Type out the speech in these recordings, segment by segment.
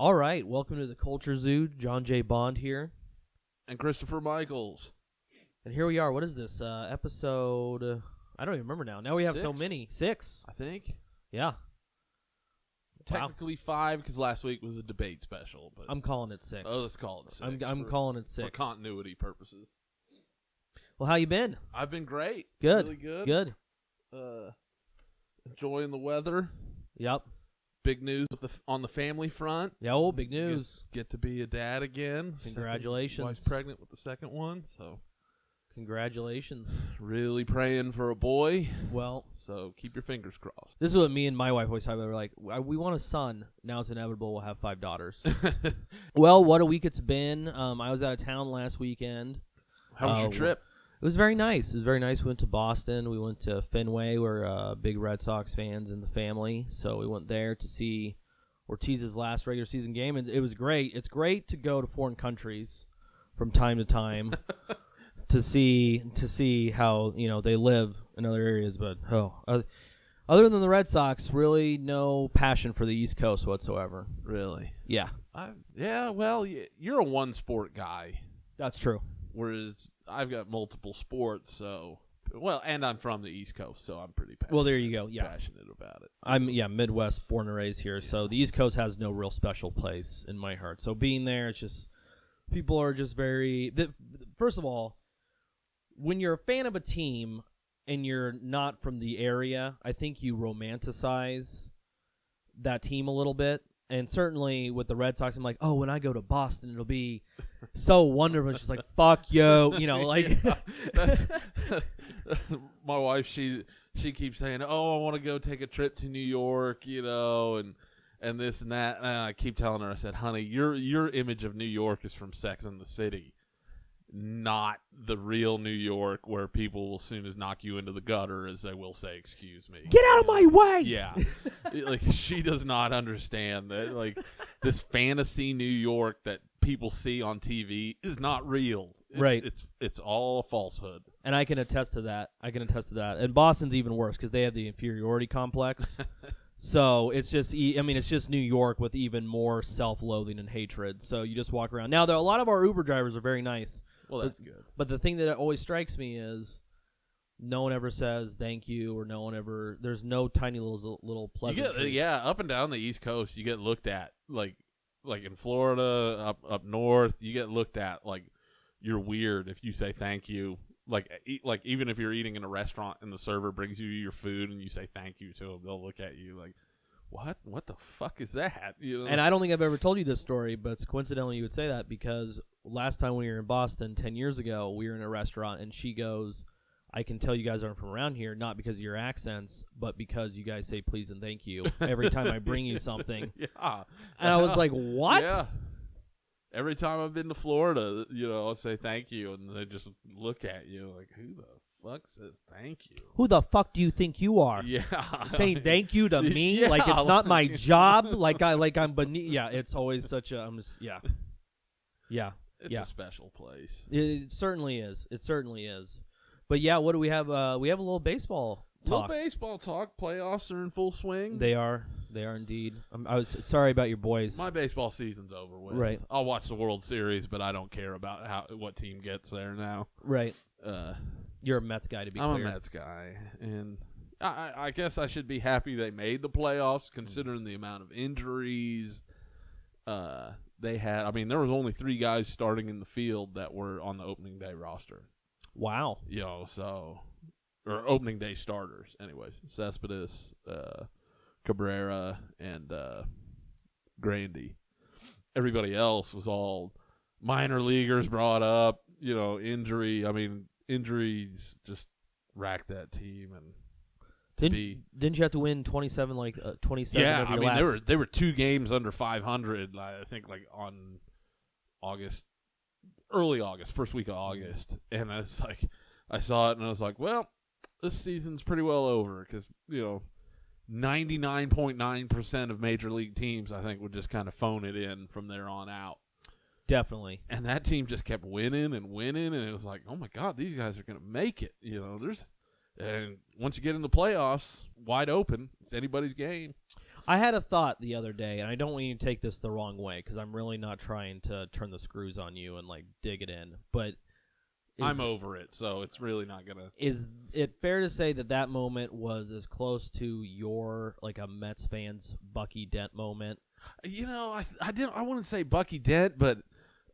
All right, welcome to the Culture Zoo. John J. Bond here. And Christopher Michaels. And here we are. What is this? Episode... I don't even remember now. Now we have so 6? many. 6. I think. Yeah. Technically 5 because last week was a debate special. But I'm calling it 6. let's call it 6. I'm calling it 6. For continuity purposes. Well, how you been? I've been great. Good. Really good. Good. Enjoying the weather. Yep. Big news on the family front. Yeah, oh, big news. Get to be a dad again. Congratulations. Wife's pregnant with the second one, so Congratulations. really praying for a boy. Well, So keep your fingers crossed. this is what me and my wife always talk about. We're like, we want a son. Now it's inevitable we'll have 5 daughters. Well, what a week it's been. I was out of town last weekend. How was your trip? It was very nice. It was very nice. We went to Boston. We went to Fenway. We're big Red Sox fans in the family, so we went there to see Ortiz's last regular season game, and it was great. It's great to go to foreign countries from time to time to see how they live in other areas. But other than the Red Sox, really no passion for the East Coast whatsoever. Really? Yeah, Well, you're a one-sport guy. that's true. Whereas I've got multiple sports, and I'm from the East Coast, so I'm pretty passionate. Well, there you go. Yeah, passionate about it. I'm Midwest, born and raised here, so the East Coast has no real special place in my heart. So being there, it's just people are just very. First of all, when you're a fan of a team and you're not from the area, I think you romanticize that team a little bit. And certainly with the Red Sox, I'm like, oh, when I go to Boston, it'll be so wonderful. She's like, fuck you, like. My wife, she keeps saying, oh, I want to go take a trip to New York, and this and that. And I keep telling her, I said, honey, your image of New York is from Sex and the City, not the real New York where people will as soon as knock you into the gutter as they will say, excuse me. Get out of my way! Yeah. Like, she does not understand that, like, this fantasy New York that people see on TV is not real. Right. It's all a falsehood. And I can attest to that. And Boston's even worse because they have the inferiority complex. So it's just, it's just New York with even more self-loathing and hatred. So you just walk around. Now, a lot of our Uber drivers are very nice. Well, that's good. But the thing that always strikes me is no one ever says thank you, or no one ever. There's no tiny little pleasantries. Up and down the East Coast, you get looked at like in Florida, up north, you get looked at like you're weird if you say thank you. Like even if you're eating in a restaurant and the server brings you your food and you say thank you to them, they'll look at you like, what the fuck is that? And I don't think I've ever told you this story, but it's coincidentally you would say that because last time we were in Boston 10 years ago, we were in a restaurant and she goes, I can tell you guys aren't from around here, not because of your accents, but because you guys say please and thank you every time I bring you something. Yeah. And I was like, what? Yeah. Every time I've been to Florida, I'll say thank you, and they just look at you like, who the fuck says thank you? Who the fuck do you think you are? Yeah. Saying thank you to me? Yeah, like it's not my job? Like I'm beneath. Yeah, it's always such a, Yeah. It's a special place. It certainly is. But yeah, what do we have? We have a little baseball talk. Little baseball talk. Playoffs are in full swing. They are indeed. I was sorry about your boys. My baseball season's over with. Right. I'll watch the World Series, but I don't care about what team gets there now. Right. You're a Mets guy, to be clear. I'm a Mets guy, and I guess I should be happy they made the playoffs, considering the amount of injuries they had. I mean, there was only 3 guys starting in the field that were on the opening day roster. Wow. Or opening day starters, anyways. Cespedes, Cabrera, and Grandy. Everybody else was all minor leaguers brought up, injury. I mean, injuries just racked that team. And didn't you have to win 27? Yeah, I mean, they were 2 games under 500. I think on early August, first week of August, and it's like I saw it and I was like, well, this season's pretty well over because 99.9% of major league teams I think would just kind of phone it in from there on out. Definitely. And that team just kept winning, and it was like, oh my God, these guys are going to make it. And once you get in the playoffs, wide open, it's anybody's game. I had a thought the other day, and I don't want you to take this the wrong way because I'm really not trying to turn the screws on you and like dig it in. But I'm over it, so it's really not gonna. Is it fair to say that moment was as close to your like a Mets fan's Bucky Dent moment? You know, I wouldn't say Bucky Dent, but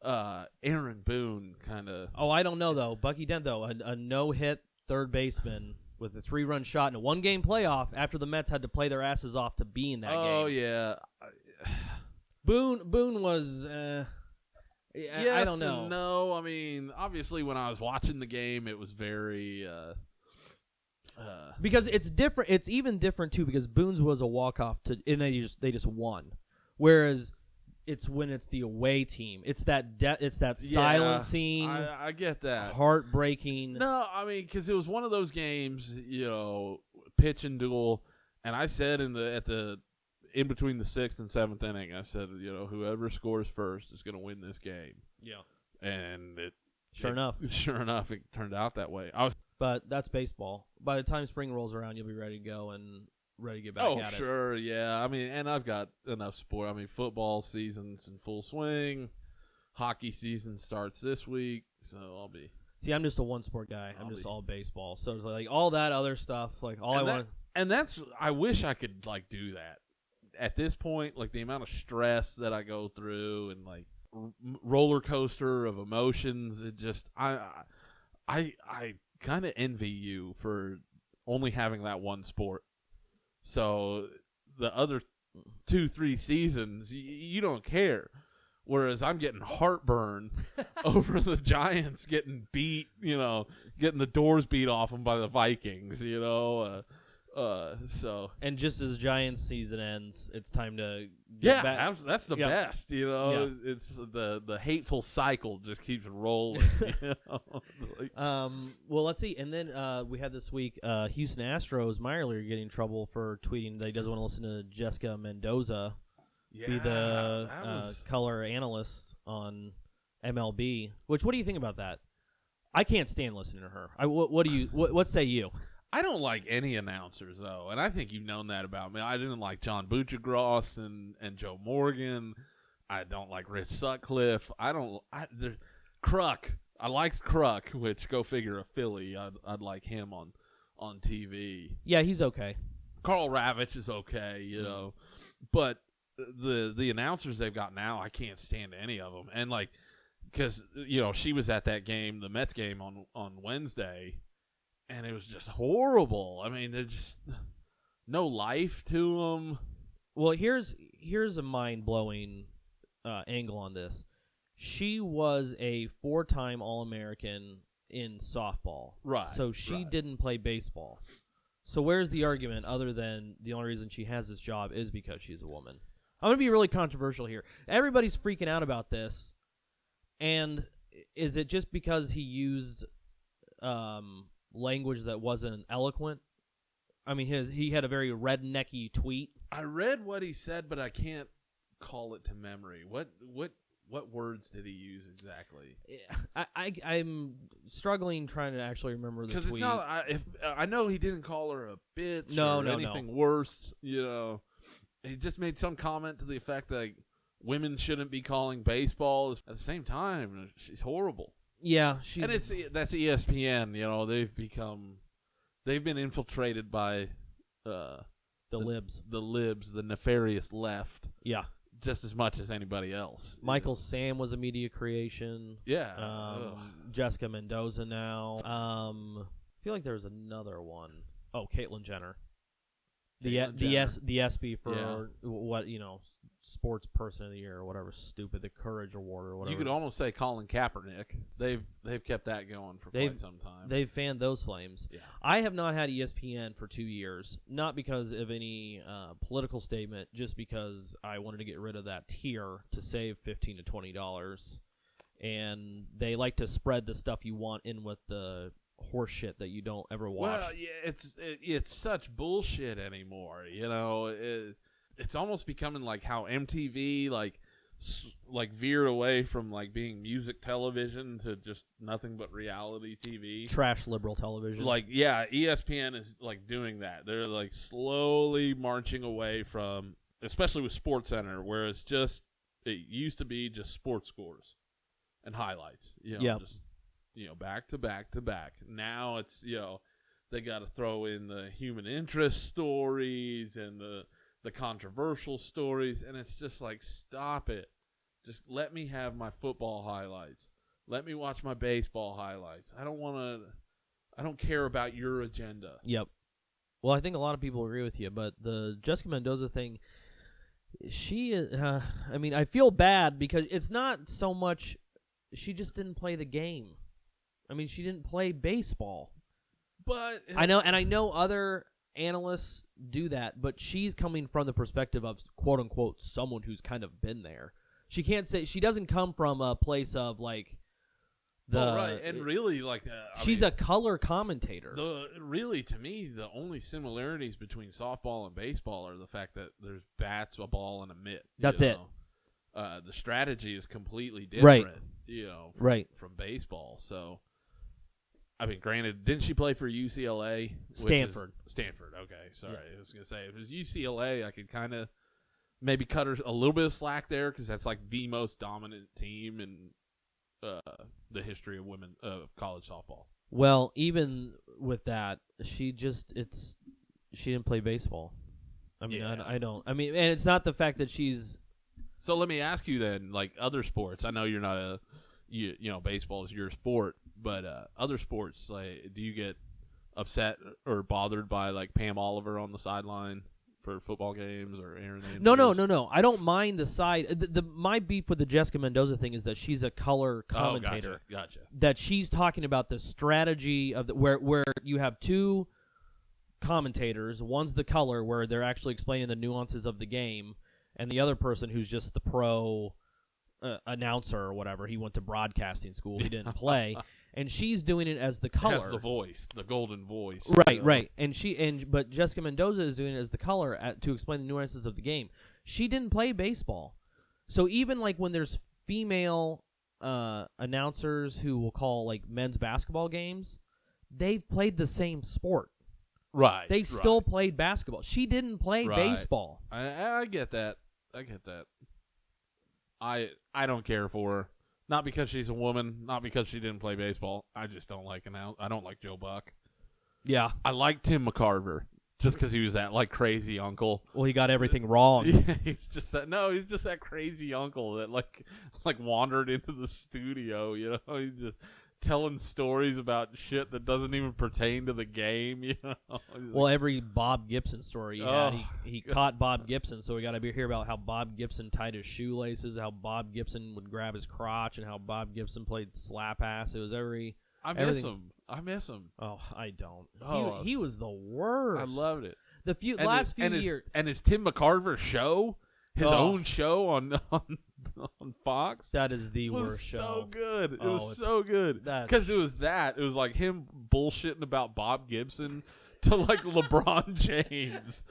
Aaron Boone kind of. Oh, I don't know though. Bucky Dent though, a no-hit third baseman with a 3-run shot in a 1-game playoff after the Mets had to play their asses off to be in that game. Oh yeah. Boone was. Yes I don't know. And no, I mean, obviously, when I was watching the game, it was very. Because it's different. It's even different too because Boone's was a walk-off and they just won, whereas it's when it's the away team. It's that silencing. I get that. Heartbreaking. No, I mean, because it was one of those games, pitch and duel, and I said in between the 6th and 7th inning, I said, whoever scores first is going to win this game. Yeah. And Sure enough, it turned out that way. But that's baseball. By the time spring rolls around, you'll be ready to go and ready to get back at it. Oh, sure, yeah. I mean, and I've got enough sport. I mean, football season's in full swing. Hockey season starts this week, so I'll be. See, I'm just a one-sport guy. I'm just all baseball. So it's like all that other stuff, like all I want. And I wish I could like do that. At this point, like the amount of stress that I go through and like roller coaster of emotions, it just I kind of envy you for only having that one sport. So the other 2-3 seasons, you don't care. Whereas I'm getting heartburn over the Giants getting beat, getting the doors beat off them by the Vikings, So and just as Giants season ends, it's time to get back. That's the best. It's the hateful cycle just keeps rolling. Well, let's see. And then we had this week Houston Astros minor league getting in trouble for tweeting that he doesn't want to listen to Jessica Mendoza be the color analyst on MLB. What do you think about that? I can't stand listening to her. What say you? I don't like any announcers, though, and I think you've known that about me. I didn't like John Buccigross and Joe Morgan. I don't like Rich Sutcliffe. Kruk. I liked Kruk, which, go figure, a Philly. I'd like him on TV. Yeah, he's okay. Carl Ravitch is okay, But the announcers they've got now, I can't stand any of them. And, because, she was at that game, the Mets game on Wednesday, and it was just horrible. I mean, there's just no life to them. Well, here's a mind-blowing angle on this. She was a 4-time All-American in softball. Right. So she didn't play baseball. So where's the argument other than the only reason she has this job is because she's a woman? I'm going to be really controversial here. Everybody's freaking out about this. And is it just because he used language that wasn't eloquent? I mean, he had a very rednecky tweet. I read what he said, but I can't call it to memory. What words did he use exactly? I'm struggling trying to actually remember the tweet. Because it's not. I know he didn't call her a bitch or anything worse. He just made some comment to the effect that women shouldn't be calling baseball. At the same time, she's horrible. Yeah, and that's ESPN. They've been infiltrated by the libs, the nefarious left. Yeah, just as much as anybody else. Michael Sam was a media creation. Yeah. Jessica Mendoza now. I feel like there was another one. Oh, Caitlyn Jenner. The ESPY for what sports person of the year or whatever stupid, the Courage Award or whatever. You could almost say Colin Kaepernick. They've kept that going for quite some time. They've fanned those flames. Yeah. I have not had ESPN for 2 years, not because of any political statement, just because I wanted to get rid of that tier to save $15 to $20, and they like to spread the stuff you want in with the horse shit that you don't ever watch. Well, yeah, it's such bullshit anymore. It's almost becoming like how MTV like veered away from like being music television to just nothing but reality TV. Trash liberal television. ESPN is like doing that. They're like slowly marching away from especially with SportsCenter, where it used to be just sports scores and highlights. Yep. Just back to back to back. Now it's they got to throw in the human interest stories and the controversial stories, and it's just like, stop it. Just let me have my football highlights. Let me watch my baseball highlights. I don't care about your agenda. Yep. Well, I think a lot of people agree with you, but the Jessica Mendoza thing, I feel bad because it's not so much she just didn't play the game. I mean, she didn't play baseball. But I know other analysts do that, but she's coming from the perspective of quote unquote someone who's kind of been there. She can't say she doesn't come from a place of like right, and really like she's a color commentator. Really, to me, the only similarities between softball and baseball are the fact that there's bats, a ball, and a mitt. That's it. The strategy is completely different. Right. From baseball. So, I mean, granted, didn't she play for UCLA? Stanford. Stanford. Okay, sorry. Yeah. I was gonna say if it was UCLA, I could kind of maybe cut her a little bit of slack there because that's like the most dominant team in the history of college softball. Well, even with that, she didn't play baseball. I mean, Yeah. I don't. I mean, and it's not the fact that she's. So let me ask you then, like other sports. I know you're not baseball is your sport, but other sports, like, do you get upset or bothered by like Pam Oliver on the sideline for football games or Aaron Andrews? No. I don't mind the side. My beef with the Jessica Mendoza thing is that she's a color commentator. Oh, gotcha. That she's talking about the strategy of where you have two commentators. One's the color, where they're actually explaining the nuances of the game, and the other person who's just the pro announcer or whatever. He went to broadcasting school. He didn't play. And she's doing it as the color. Has the voice, the golden voice. Right. But Jessica Mendoza is doing it as the color to explain the nuances of the game. She didn't play baseball. So even like when there's female announcers who will call like men's basketball games, they've played the same sport. Right. They still played basketball. She didn't play baseball. I get that. I don't care for her. Not because she's a woman, not because she didn't play baseball. I just don't like I don't like Joe Buck. Yeah. I like Tim McCarver just because he was that like crazy uncle. Well, he got everything wrong. Yeah, he's just that crazy uncle that like wandered into the studio, he's just telling stories about shit that doesn't even pertain to the game, Well, every Bob Gibson story he caught Bob Gibson, so we got to hear about how Bob Gibson tied his shoelaces, how Bob Gibson would grab his crotch, and how Bob Gibson played slap ass. It was I miss him. Oh, I don't. Oh, he was the worst. I loved it. The last few years. And his Tim McCarver show, his own show on Fox. That is the worst show. So good. It was so good. Because it was like him bullshitting about Bob Gibson to like LeBron James.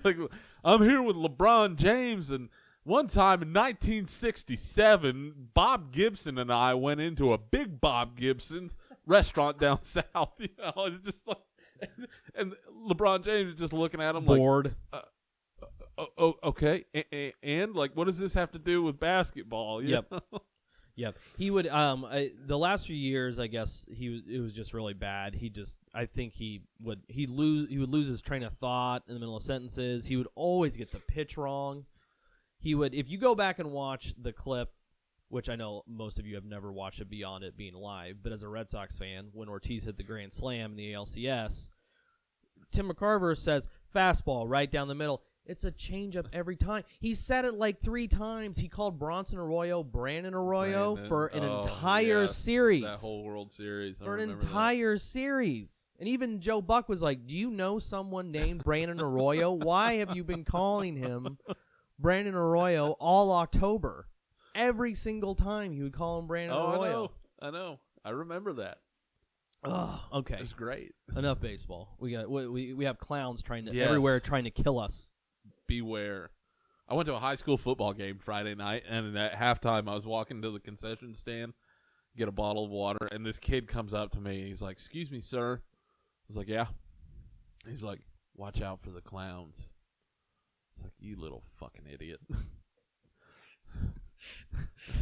Like, I'm here with LeBron James, and one time in 1967, Bob Gibson and I went into a Big Bob Gibson's restaurant down south. It's just like, and LeBron James is just looking at him bored. Like, okay, and like, what does this have to do with basketball? Yep. He would the last few years, I guess it was just really bad. I think he would lose his train of thought in the middle of sentences. He would always get the pitch wrong. He would, if you go back and watch the clip, which I know most of you have never watched it beyond it being live, but as a Red Sox fan, when Ortiz hit the grand slam in the ALCS, Tim McCarver says fastball right down the middle. It's a changeup every time. He said it like 3 times. He called Bronson Arroyo Brandon Arroyo for an entire series. That whole World Series. For an entire series. And even Joe Buck was like, do you know someone named Brandon Arroyo? Why have you been calling him Brandon Arroyo all October? Every single time he would call him Brandon Arroyo. I know. I remember that. Oh, okay. It's great. Enough baseball. We have clowns everywhere trying to kill us. Beware. I went to a high school football game Friday night, and at halftime I was walking to the concession stand, get a bottle of water, and this kid comes up to me. He's like, "Excuse me, sir." I was like, "Yeah." He's like, "Watch out for the clowns." I It's like, you little fucking idiot.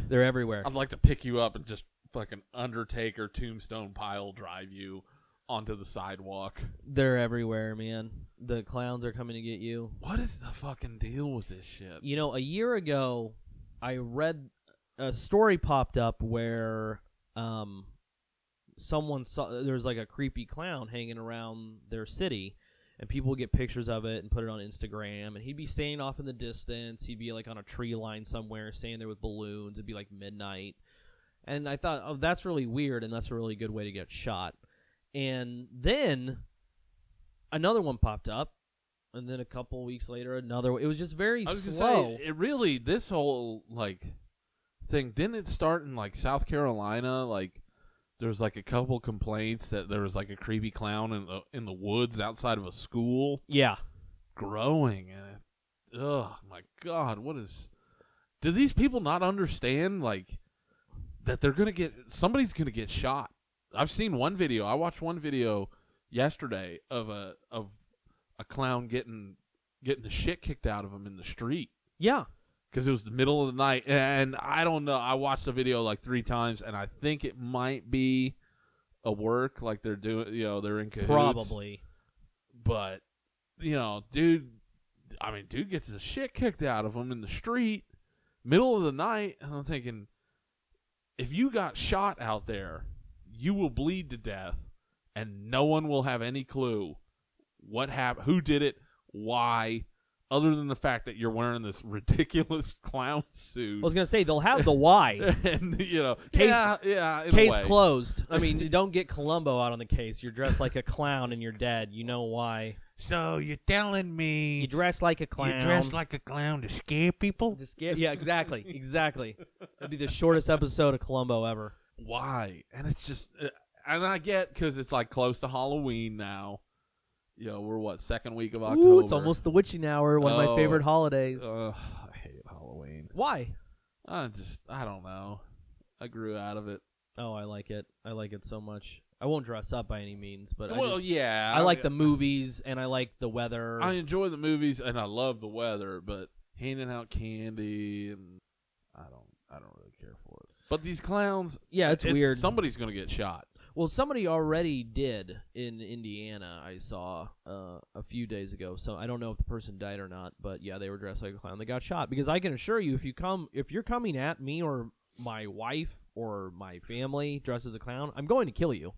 They're everywhere. I'd like to pick you up and just fucking Undertaker tombstone pile drive you onto the sidewalk. They're everywhere, man. The clowns are coming to get you. What is the fucking deal with this shit? You know, a year ago, I read a story popped up where someone saw there's like a creepy clown hanging around their city, and people would get pictures of it and put it on Instagram, and he'd be standing off in the distance. He'd be like on a tree line somewhere, standing there with balloons. It'd be like midnight. And I thought, oh, that's really weird, and that's a really good way to get shot. And then another one popped up, and then a couple weeks later, another. It was just very I was gonna slow. say, it really, this whole like thing, didn't it start in like South Carolina? Like there was like a couple complaints that there was like a creepy clown in the woods outside of a school Yeah. growing, and oh my god, what is? Do these people not understand like that somebody's gonna get shot? I've seen one video. I watched one video yesterday of a clown getting the shit kicked out of him in the street. Yeah. Because it was the middle of the night, and I don't know. I watched the video like 3 times, and I think it might be a work, like they're doing, they're in cahoots. Probably. But, dude gets the shit kicked out of him in the street, middle of the night, and I'm thinking, if you got shot out there, you will bleed to death, and no one will have any clue what happened, who did it, why, other than the fact that you're wearing this ridiculous clown suit. I was going to say, they'll have the why. And, Case- in a Case way. closed. I mean, you don't get Columbo out on the case. You're dressed like a clown and you're dead. You know why. So you're telling me You dress like a clown. you dress like a clown to scare people? Yeah, exactly. Exactly. That'd be the shortest episode of Columbo ever. Why? And it's just, and I get, because it's like close to Halloween now. We're second week of October. Ooh, it's almost the witching hour, one of my favorite holidays. I hate Halloween. Why? I don't know. I grew out of it. Oh, I like it. I like it so much. I won't dress up by any means, but yeah. I like the movies and I like the weather. I enjoy the movies and I love the weather, but handing out candy and I don't really care for it. But these clowns, yeah, it's weird. Somebody's gonna get shot. Well, somebody already did in Indiana. I saw a few days ago. So I don't know if the person died or not, but yeah, they were dressed like a clown. They got shot because I can assure you, if you're coming at me or my wife or my family dressed as a clown, I'm going to kill you.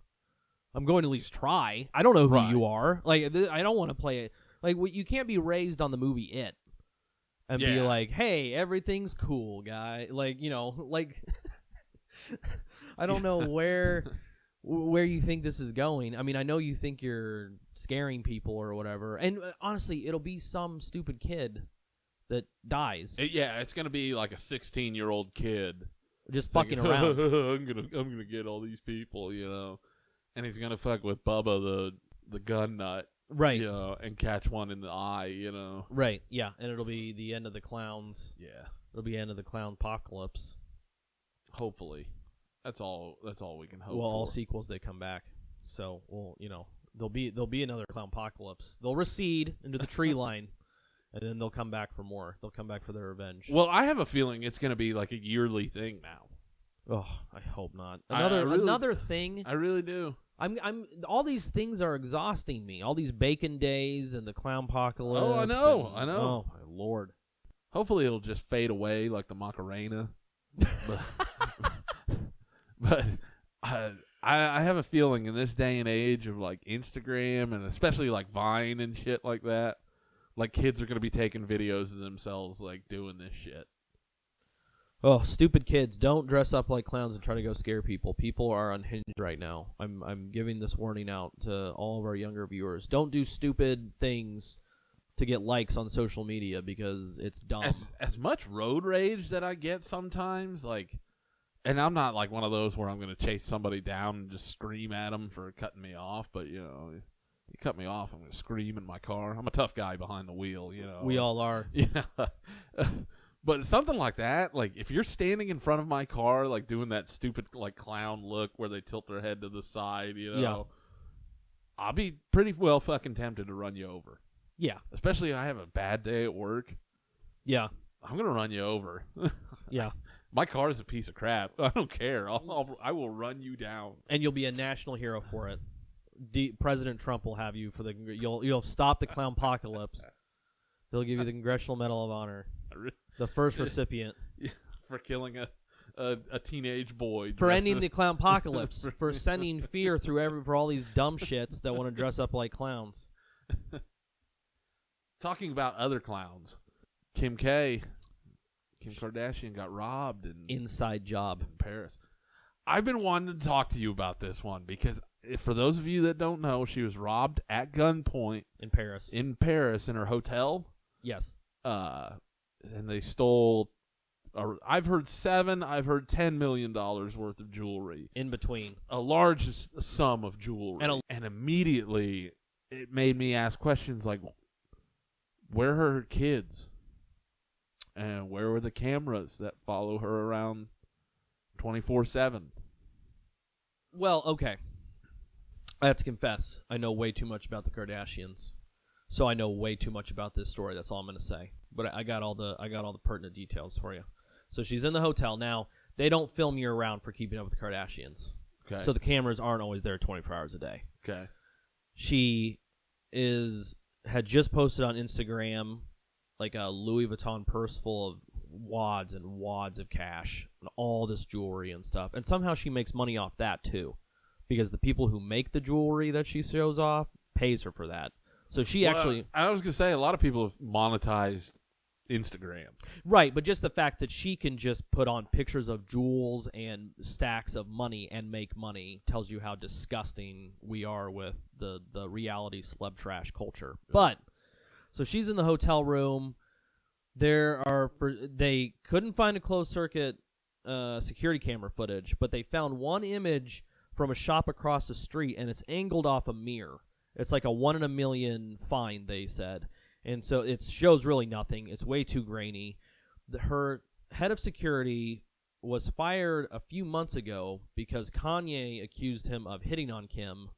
I'm going to at least try. I don't know who you are. Like I don't want to play it. Like you can't be raised on the movie It and be like, hey, everything's cool, guy. Like like I don't know where you think this is going. I mean, I know you think you're scaring people or whatever. And honestly, it'll be some stupid kid that dies. It's going to be like a 16-year-old kid Just thinking, fucking around. I'm going to get all these people, And he's going to fuck with Bubba the gun nut, Right. and catch one in the eye, Right, yeah. And it'll be the end of the clowns. Yeah. It'll be the end of the clown apocalypse. Hopefully. That's all we can hope Well, all for. sequels, they come back. So, there'll be another clown apocalypse. They'll recede into the tree line, and then they'll come back for more. They'll come back for their revenge. Well, I have a feeling it's going to be like a yearly thing now. Oh, I hope not. I really- Another thing. I really do. I'm all these things are exhausting me. All these bacon days and the clown apocalypse. Oh, I know. Oh my lord. Hopefully it'll just fade away like the Macarena. But I have a feeling in this day and age of like Instagram and especially like Vine and shit like that, like kids are going to be taking videos of themselves like doing this shit. Oh, stupid kids! Don't dress up like clowns and try to go scare people. People are unhinged right now. I'm giving this warning out to all of our younger viewers. Don't do stupid things to get likes on social media because it's dumb. As much road rage that I get sometimes, like, and I'm not like one of those where I'm going to chase somebody down and just scream at them for cutting me off, but you cut me off, I'm going to scream in my car. I'm a tough guy behind the wheel, We all are. Yeah. But something like that, like if you're standing in front of my car, like doing that stupid like clown look where they tilt their head to the side, Yeah. I'll be pretty well fucking tempted to run you over. Yeah. especially if I have a bad day at work. Yeah. I'm gonna run you over. Yeah. My car is a piece of crap. I don't care. I will run you down. And you'll be a national hero for it. President Trump will have you for the. You'll stop the clown apocalypse. They'll give you the Congressional Medal of Honor, the first recipient For killing a teenage boy. for dressed ending as- the clown apocalypse, for sending fear through for all these dumb shits that want to dress up like clowns. Talking about other clowns, Kim Kardashian got robbed in Inside job. Paris. I've been wanting to talk to you about this one because for those of you that don't know, she was robbed at gunpoint In Paris. in Paris in her hotel. Yes. And they stole. I've heard I've heard $10 million worth of jewelry. In between. A large sum of jewelry. And immediately it made me ask questions like, where are her kids? And where were the cameras that follow her around 24/7? Well, okay. I have to confess, I know way too much about the Kardashians. So I know way too much about this story. That's all I'm going to say. But I got all the pertinent details for you. So she's in the hotel. Now, they don't film year round for Keeping Up with the Kardashians. Okay. So the cameras aren't always there 24 hours a day. Okay. She had just posted on Instagram like a Louis Vuitton purse full of wads and wads of cash and all this jewelry and stuff. And somehow she makes money off that too, because the people who make the jewelry that she shows off pays her for that. So she actually... I was going to say, a lot of people have monetized Instagram. Right, but just the fact that she can just put on pictures of jewels and stacks of money and make money tells you how disgusting we are with the reality celeb trash culture. But, so she's in the hotel room. They couldn't find a closed circuit security camera footage, but they found one image from a shop across the street, and it's angled off a mirror. It's like a 1 in a million find, they said. And so it shows really nothing. It's way too grainy. Her head of security was fired a few months ago because Kanye accused him of hitting on Kim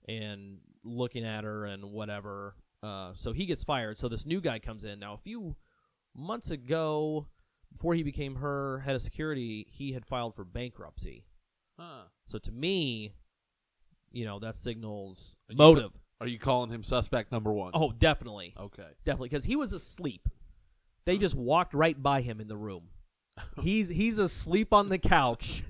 and looking at her and whatever. So he gets fired. So this new guy comes in. Now, a few months ago, before he became her head of security, he had filed for bankruptcy. Huh. So to me, that signals motive. Are you calling him suspect number one? Oh, definitely. Okay. Definitely, because he was asleep. They just walked right by him in the room. He's asleep on the couch.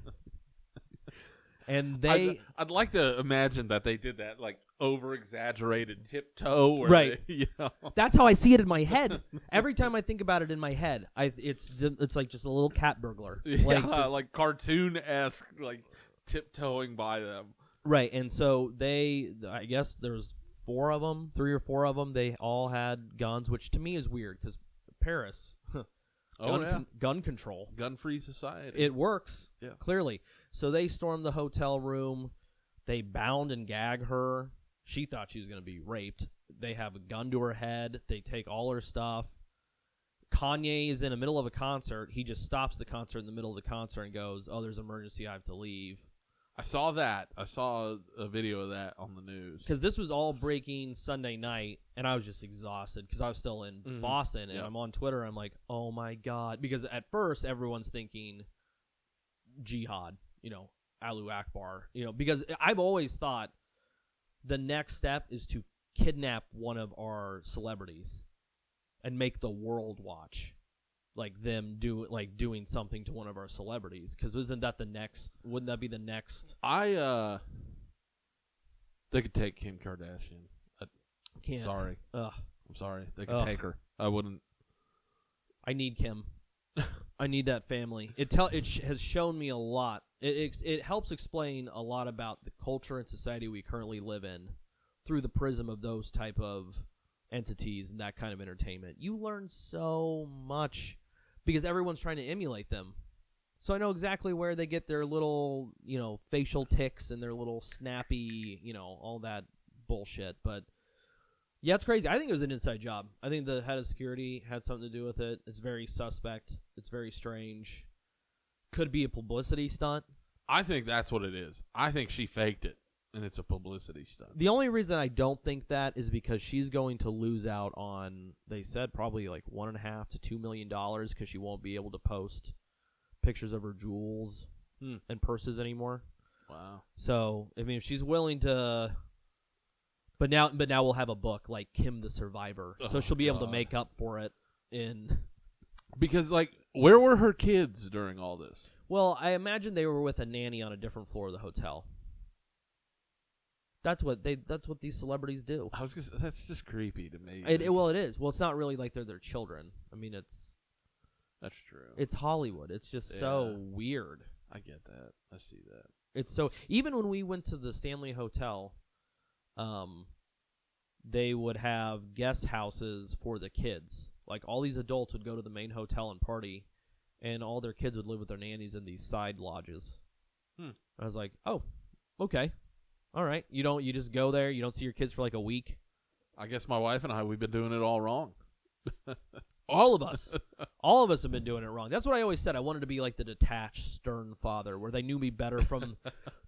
And I'd like to imagine that they did that, like, over-exaggerated tiptoe. Where Right. They, that's how I see it in my head. Every time I think about it in my head, it's like just a little cat burglar. like cartoon-esque, like, tiptoeing by them. Right, and so I guess there's 3 or 4 of them. They all had guns, which to me is weird because Paris, gun control, gun-free society. it works. Yeah. Clearly. So they stormed the hotel room. They bound and gag her. She thought she was going to be raped. They have a gun to her head. They take all her stuff. Kanye is in the middle of a concert. He just stops the concert in the middle of the concert and goes, "Oh, there's an emergency. I have to leave." I saw that. I saw a video of that on the news. Because this was all breaking Sunday night, and I was just exhausted because I was still in Boston, and I'm on Twitter. I'm like, oh, my God. Because at first, everyone's thinking jihad, Allahu Akbar. Because I've always thought the next step is to kidnap one of our celebrities and make the world watch. Like them doing something to one of our celebrities, because wouldn't that be the next? They could take Kim Kardashian. Can't. Sorry. Ugh. I'm sorry. They could take her. I wouldn't. I need Kim. I need that family. It has shown me a lot. It helps explain a lot about the culture and society we currently live in through the prism of those type of entities and that kind of entertainment. You learn so much because everyone's trying to emulate them. So I know exactly where they get their little, facial tics and their little snappy, all that bullshit. But yeah, it's crazy. I think it was an inside job. I think the head of security had something to do with it. It's very suspect. It's very strange. Could be a publicity stunt. I think that's what it is. I think she faked it. And it's a publicity stunt. The only reason I don't think that is because she's going to lose out on, they said, probably like $1.5 to $2 million because she won't be able to post pictures of her jewels and purses anymore. Wow. So, I mean, if she's willing to, but now we'll have a book like Kim the Survivor, so she'll be able to make up for it in. Because, like, where were her kids during all this? Well, I imagine they were with a nanny on a different floor of the hotel. That's what these celebrities do. I was just, that's just creepy to me. It is. Well, it's not really like they're their children. I mean, That's true. it's Hollywood. It's just so weird. I get that. I see that. It's so, even when we went to the Stanley Hotel, they would have guest houses for the kids. Like, all these adults would go to the main hotel and party, and all their kids would live with their nannies in these side lodges. I was like, oh, okay. All right. You just go there. You don't see your kids for like a week. I guess my wife and I, we've been doing it all wrong. All of us. All of us have been doing it wrong. That's what I always said. I wanted to be like the detached, stern father, where they knew me better from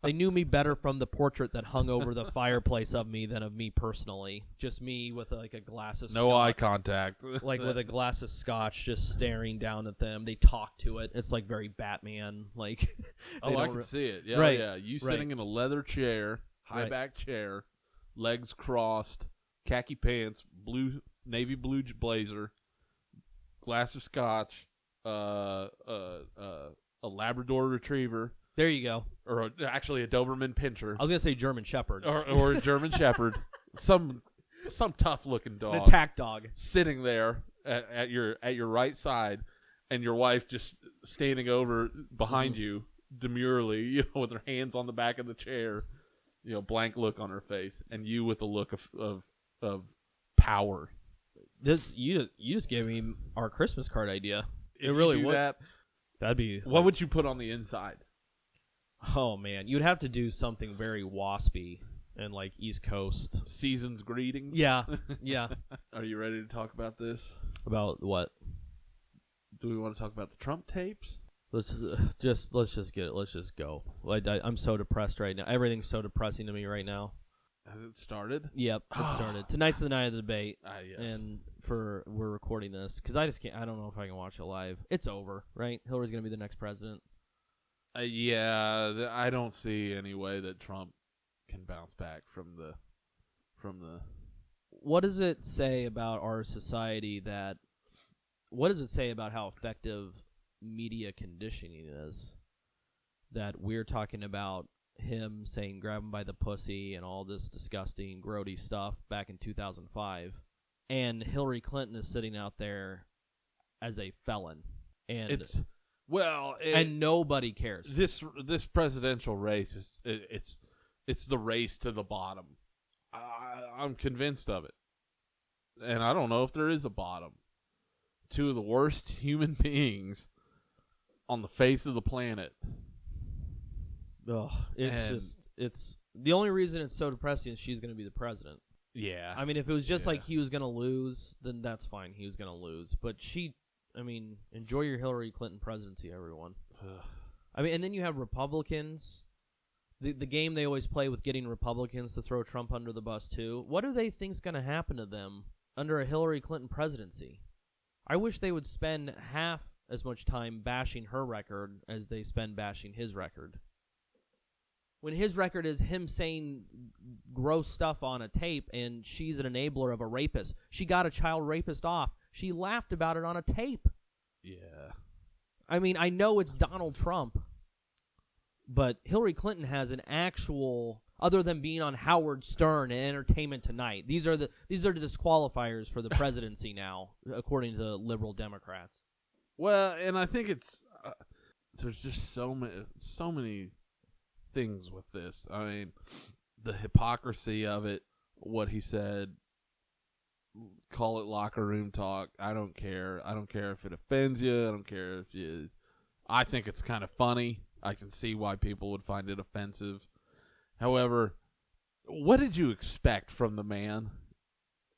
the portrait that hung over the fireplace of me than of me personally. Just me with like a glass of No eye scotch, contact. like with a glass of scotch, just staring down at them. They talk to it. It's like very Batman. Like, Oh, I can see it. Yeah, Right. yeah. You Right. sitting in a leather chair, high Right. back chair, legs crossed, khaki pants, navy blue blazer, glass of scotch, a Labrador Retriever, There you go. or actually a Doberman Pinscher, I was gonna say German Shepherd, or a German Shepherd, some tough looking an dog, attack dog. sitting there at your right side, and your wife just standing over behind you demurely, with her hands on the back of the chair, blank look on her face, and you with a look of power. You just gave me our Christmas card idea. If It you really do would. that, That'd be. what would you put on the inside? Oh man, you'd have to do something very waspy and like East Coast. Season's greetings. Yeah, yeah. Are you ready to talk about this? About what? Do we want to talk about the Trump tapes? Let's just get it. Let's just go. I'm so depressed right now. Everything's so depressing to me right now. Has it started? Yep, it started. Tonight's the night of the debate, Yes. and we're recording this because I just can't. I don't know if I can watch it live. It's over, right? Hillary's gonna be the next president. I don't see any way that Trump can bounce back from the. What does it say about our society that? What does it say about how effective media conditioning is? That we're talking about him saying grab him by the pussy and all this disgusting, grody stuff back in 2005, and Hillary Clinton is sitting out there as a felon, and and nobody cares. This presidential race it's the race to the bottom. I'm convinced of it, and I don't know if there is a bottom. Two of the worst human beings on the face of the planet. Ugh, it's the only reason it's so depressing is she's going to be the president. Yeah. I mean, if it was just like he was going to lose, then that's fine. He was going to lose. But enjoy your Hillary Clinton presidency, everyone. I mean, and then you have Republicans. The game they always play with getting Republicans to throw Trump under the bus, too. What do they think's going to happen to them under a Hillary Clinton presidency? I wish they would spend half as much time bashing her record as they spend bashing his record. When his record is him saying gross stuff on a tape and she's an enabler of a rapist. She got a child rapist off. She laughed about it on a tape. Yeah. I mean, I know it's Donald Trump, but Hillary Clinton has an actual, other than being on Howard Stern and Entertainment Tonight. These are the disqualifiers for the presidency now, according to liberal Democrats. Well, and I think it's there's just so many things with this. I mean, the hypocrisy of it, what he said, call it locker room talk. I don't care. I don't care if it offends you. I don't care if you. I think it's kind of funny. I can see why people would find it offensive. However, what did you expect from the man?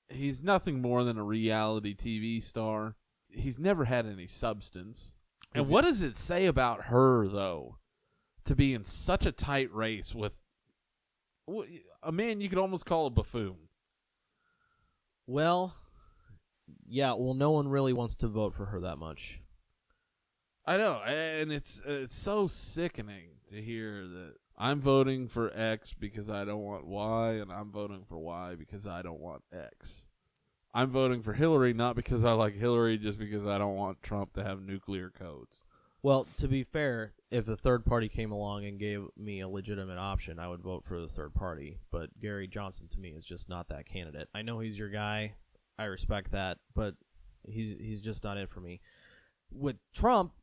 He's nothing more than a reality TV star. He's never had any substance. And what does it say about her, though, to be in such a tight race with a man you could almost call a buffoon. Well, yeah. Well, no one really wants to vote for her that much. I know, and it's so sickening to hear that I'm voting for X because I don't want Y, and I'm voting for Y because I don't want X. I'm voting for Hillary not because I like Hillary, just because I don't want Trump to have nuclear codes. Well, to be fair, if the third party came along and gave me a legitimate option, I would vote for the third party. But Gary Johnson, to me, is just not that candidate. I know he's your guy. I respect that, but he's just not it for me. With Trump,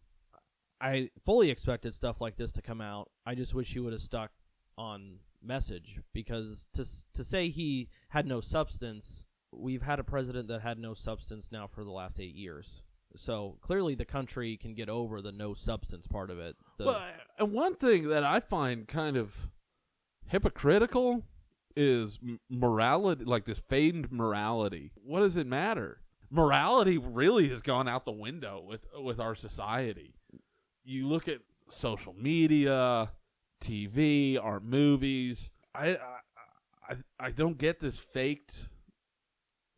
I fully expected stuff like this to come out. I just wish he would have stuck on message, because to say he had no substance, we've had a president that had no substance now for the last 8 years. So clearly the country can get over the no substance part of it. Well, and one thing that I find kind of hypocritical is morality, like this feigned morality. What does it matter? Morality really has gone out the window with our society. You look at social media, TV, our movies. I don't get this faked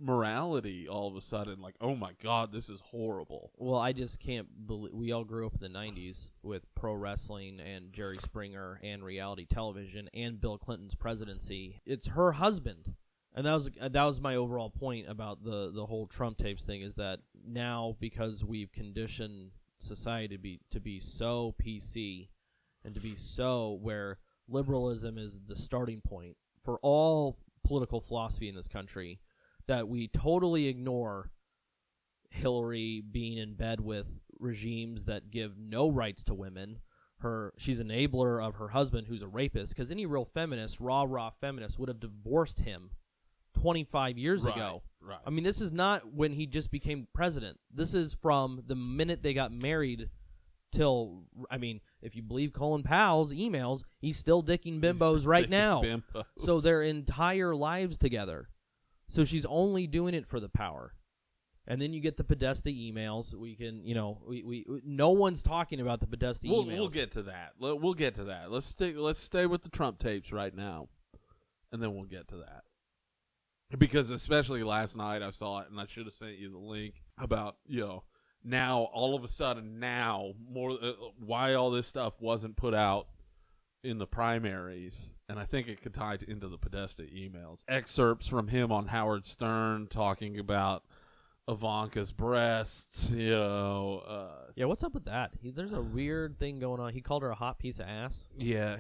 morality all of a sudden. Like, oh my God, this is horrible. Well, I just can't believe we all grew up in the 90s with pro wrestling and Jerry Springer and reality television and Bill Clinton's presidency. It's her husband. And that was my overall point about the whole Trump tapes thing, is that now, because we've conditioned society to be so PC and to be so where liberalism is the starting point for all political philosophy in this country, that we totally ignore Hillary being in bed with regimes that give no rights to women. She's an enabler of her husband, who's a rapist, because any real feminist, raw feminist, would have divorced him 25 years ago. Right. I mean, this is not when he just became president. This is from the minute they got married till, I mean, if you believe Colin Powell's emails, he's still dicking bimbos right now. Bimbos. So their entire lives together. So she's only doing it for the power. And then you get the Podesta emails. We can, we no one's talking about the Podesta emails. We'll get to that. We'll get to that. Let's stay with the Trump tapes right now, and then we'll get to that. Because especially last night I saw it, and I should have sent you the link about, now all of a sudden more why all this stuff wasn't put out in the primaries, and I think it could tie into the Podesta emails. Excerpts from him on Howard Stern talking about Ivanka's breasts, Yeah, what's up with that? There's a weird thing going on. He called her a hot piece of ass. Yeah.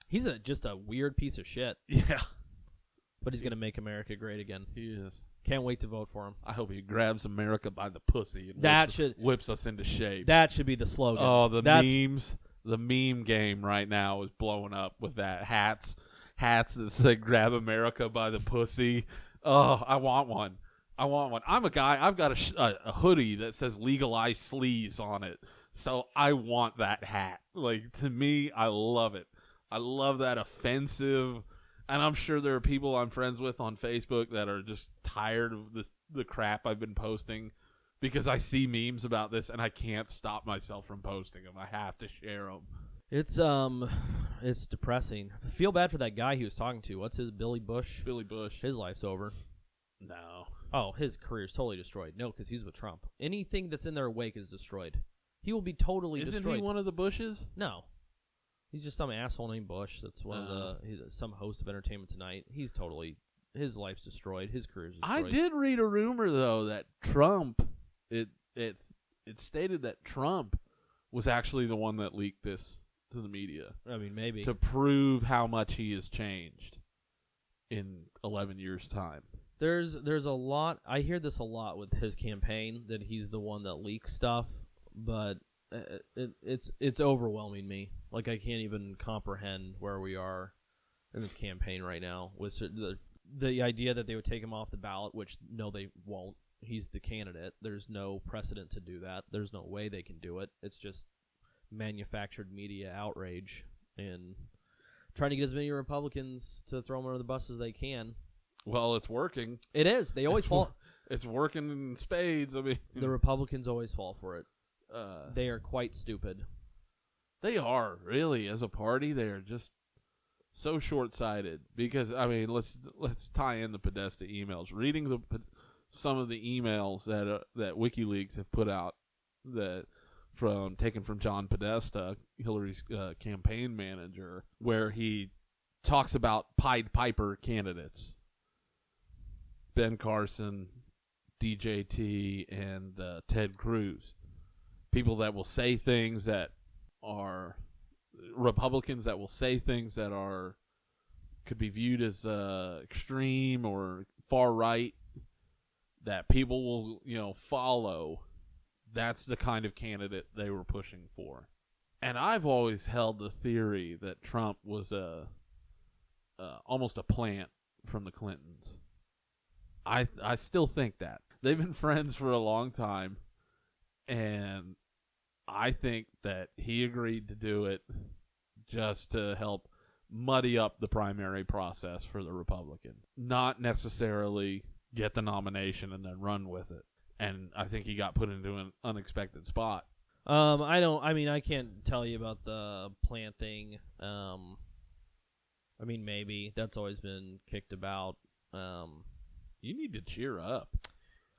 He's just a weird piece of shit. Yeah. But he's going to make America great again. He is. Can't wait to vote for him. I hope he grabs America by the pussy and whips us into shape. That should be the slogan. Oh, memes. The meme game right now is blowing up with that. Hats that say grab America by the pussy. Oh, I want one. I'm a guy. I've got a hoodie that says legalize sleaze on it. So I want that hat. Like, to me, I love it. I love that offensive. And I'm sure there are people I'm friends with on Facebook that are just tired of the crap I've been posting, because I see memes about this and I can't stop myself from posting them. I have to share them. It's depressing. I feel bad for that guy he was talking to. What's his Billy Bush? Billy Bush. His life's over. No. Oh, his career's totally destroyed. No, because he's with Trump. Anything that's in their wake is destroyed. He will be totally destroyed. Isn't he one of the Bushes? No. He's just some asshole named Bush. That's he's some host of Entertainment Tonight. His life's destroyed. His career's destroyed. I did read a rumor though that Trump, it stated that Trump was actually the one that leaked this to the media. I mean, maybe to prove how much he has changed in 11 years' time. There's a lot. I hear this a lot with his campaign, that he's the one that leaks stuff, but it's overwhelming me. Like, I can't even comprehend where we are in this campaign right now with the idea that they would take him off the ballot, which no, they won't. He's the candidate. There's no precedent to do that. There's no way they can do it. It's just manufactured media outrage and trying to get as many Republicans to throw him under the bus as they can. Well, it's working. It is. They always fall. It's working in spades. I mean, the Republicans always fall for it. They are quite stupid. They are, really, as a party. They are just so short-sighted because I mean, let's tie in the Podesta emails. Reading some of the emails that WikiLeaks have put out taken from John Podesta, Hillary's campaign manager, where he talks about Pied Piper candidates, Ben Carson, DJT, and Ted Cruz, people that will say things that are Republicans that will say things that could be viewed as extreme or far right, that people will follow. That's the kind of candidate they were pushing for. And I've always held the theory that Trump was almost a plant from the Clintons. I still think that. They've been friends for a long time, and I think that he agreed to do it just to help muddy up the primary process for the Republicans, not necessarily get the nomination and then run with it. And I think he got put into an unexpected spot. I can't tell you about the plant thing. Maybe that's always been kicked about. You need to cheer up.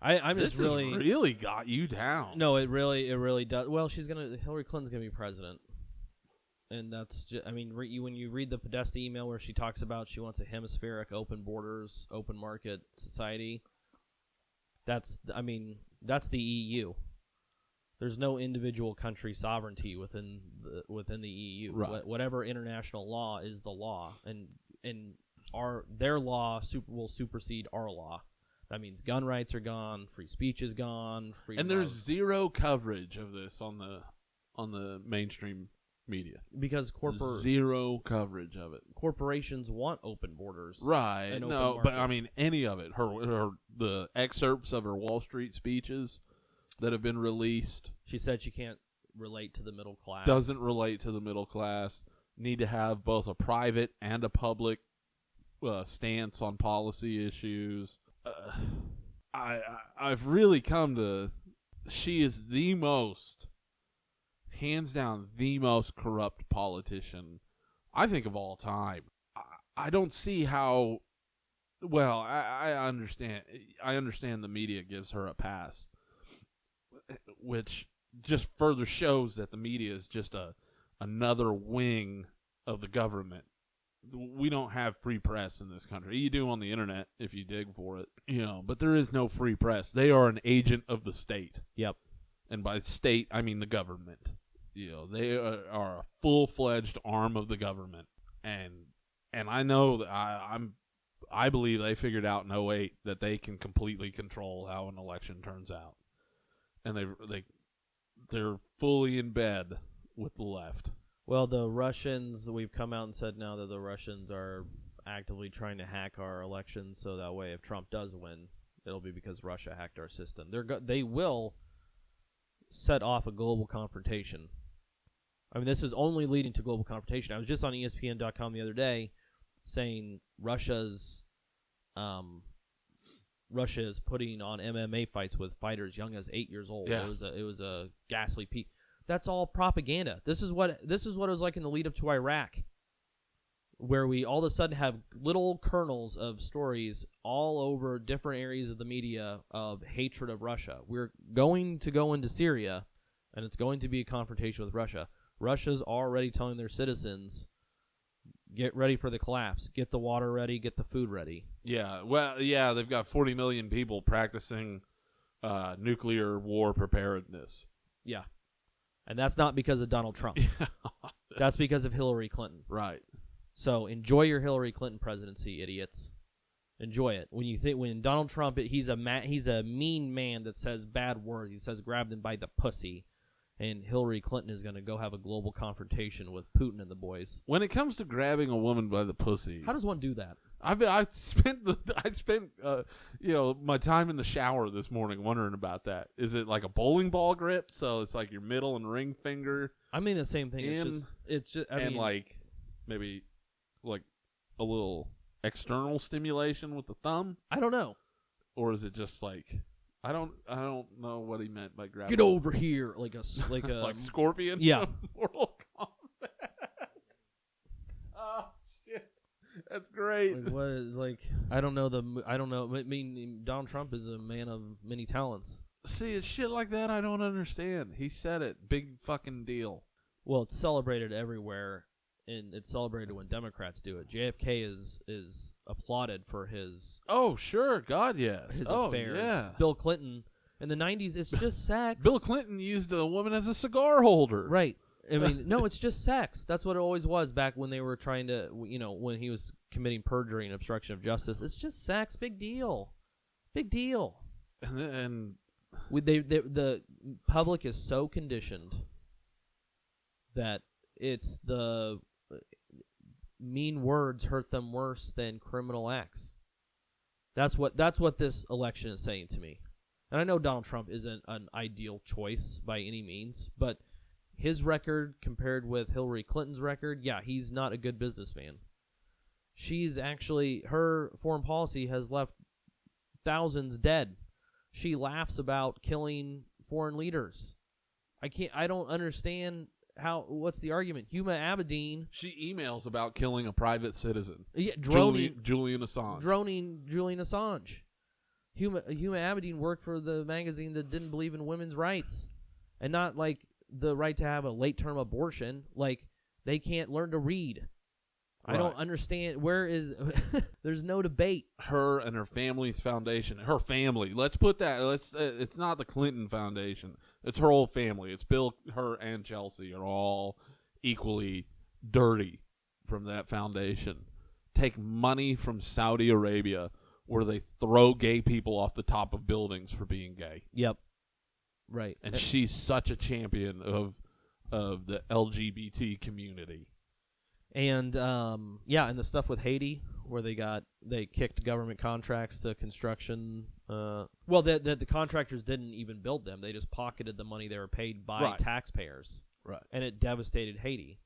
This has really got you down. No, it really does. Well, Hillary Clinton's gonna be president, and that's just, when you read the Podesta email where she talks about she wants a hemispheric, open borders, open market society. That's the EU. There's no individual country sovereignty within the EU. Right. Whatever international law is the law, and their law will supersede our law. That means gun rights are gone, free speech is gone, and there's zero coverage of this on the mainstream media because zero coverage of it. Corporations want open borders, right? And no, open but markets. any of it. The excerpts of her Wall Street speeches that have been released. She said she can't relate to the middle class. Doesn't relate to the middle class. Need to have both a private and a public stance on policy issues. I've really come to. She is the most, hands down, the most corrupt politician I think of all time. I don't see how. Well, I understand. I understand the media gives her a pass, which just further shows that the media is just another wing of the government. We don't have free press in this country. You do on the internet if you dig for it, but there is no free press. They are an agent of the state. Yep. And by state, I mean the government. They are a full-fledged arm of the government. And I know that I believe they figured out in 2008 that they can completely control how an election turns out. And they're fully in bed with the left. Well, the Russians, we've come out and said now that the Russians are actively trying to hack our elections, so that way if Trump does win, it'll be because Russia hacked our system. They will set off a global confrontation. This is only leading to global confrontation. I was just on ESPN.com the other day saying Russia is putting on MMA fights with fighters young as 8 years old. Yeah. It was a ghastly peak. That's all propaganda. This is what it was like in the lead up to Iraq, where we all of a sudden have little kernels of stories all over different areas of the media of hatred of Russia. We're going to go into Syria, and it's going to be a confrontation with Russia. Russia's already telling their citizens, get ready for the collapse. Get the water ready. Get the food ready. Yeah, well, yeah, they've got 40 million people practicing nuclear war preparedness. Yeah. And that's not because of Donald Trump. That's because of Hillary Clinton. Right. So enjoy your Hillary Clinton presidency, idiots. Enjoy it. When Donald Trump, he's a mean man that says bad words. He says grab them by the pussy. And Hillary Clinton is going to go have a global confrontation with Putin and the boys. When it comes to grabbing a woman by the pussy, How does one do that? I spent my time in the shower this morning wondering about that. Is it like a bowling ball grip? So it's like your middle and ring finger. I mean the same thing. It's just. Like maybe like a little external stimulation with the thumb. I don't know. Or is it just like I don't know what he meant by grabbing. Get over here, like a like Scorpion. Yeah. Mortal Kombat. Oh shit. great. Like, what is, like, I don't know. I mean, Donald Trump is a man of many talents. See, it's shit like that I don't understand. He said it. Big fucking deal. Well, it's celebrated everywhere, and it's celebrated when Democrats do it. JFK is applauded for his Oh, sure. God, yes. his Oh, affairs. yeah. Bill Clinton in the 90s, it's just sex. Bill Clinton used a woman as a cigar holder. Right. I mean, no, it's just sex. That's what it always was back when they were trying to, when he was committing perjury and obstruction of justice. It's just sex. Big deal. Big deal. And The public is so conditioned that it's the mean words hurt them worse than criminal acts. That's what this election is saying to me. And I know Donald Trump isn't an ideal choice by any means, but his record compared with Hillary Clinton's record, yeah, he's not a good businessman. Her foreign policy has left thousands dead. She laughs about killing foreign leaders. I don't understand what's the argument? Huma Abedin. she emails about killing a private citizen. Yeah, Julian Assange. droning Julian Assange. Huma Abedin worked for the magazine that didn't believe in women's rights. And not like the right to have a late-term abortion. Like, they can't learn to read. I don't Right. understand. There's no debate. Her and her family's foundation. Her family. Let's put that. It's not the Clinton Foundation. It's her whole family. It's Bill, her, and Chelsea are all equally dirty from that foundation. Take money from Saudi Arabia where they throw gay people off the top of buildings for being gay. Yep. Right. And she's such a champion of the LGBT community. And and the stuff with Haiti where they kicked government contracts to construction. The contractors didn't even build them; they just pocketed the money they were paid by Right. taxpayers, Right. and it devastated Haiti.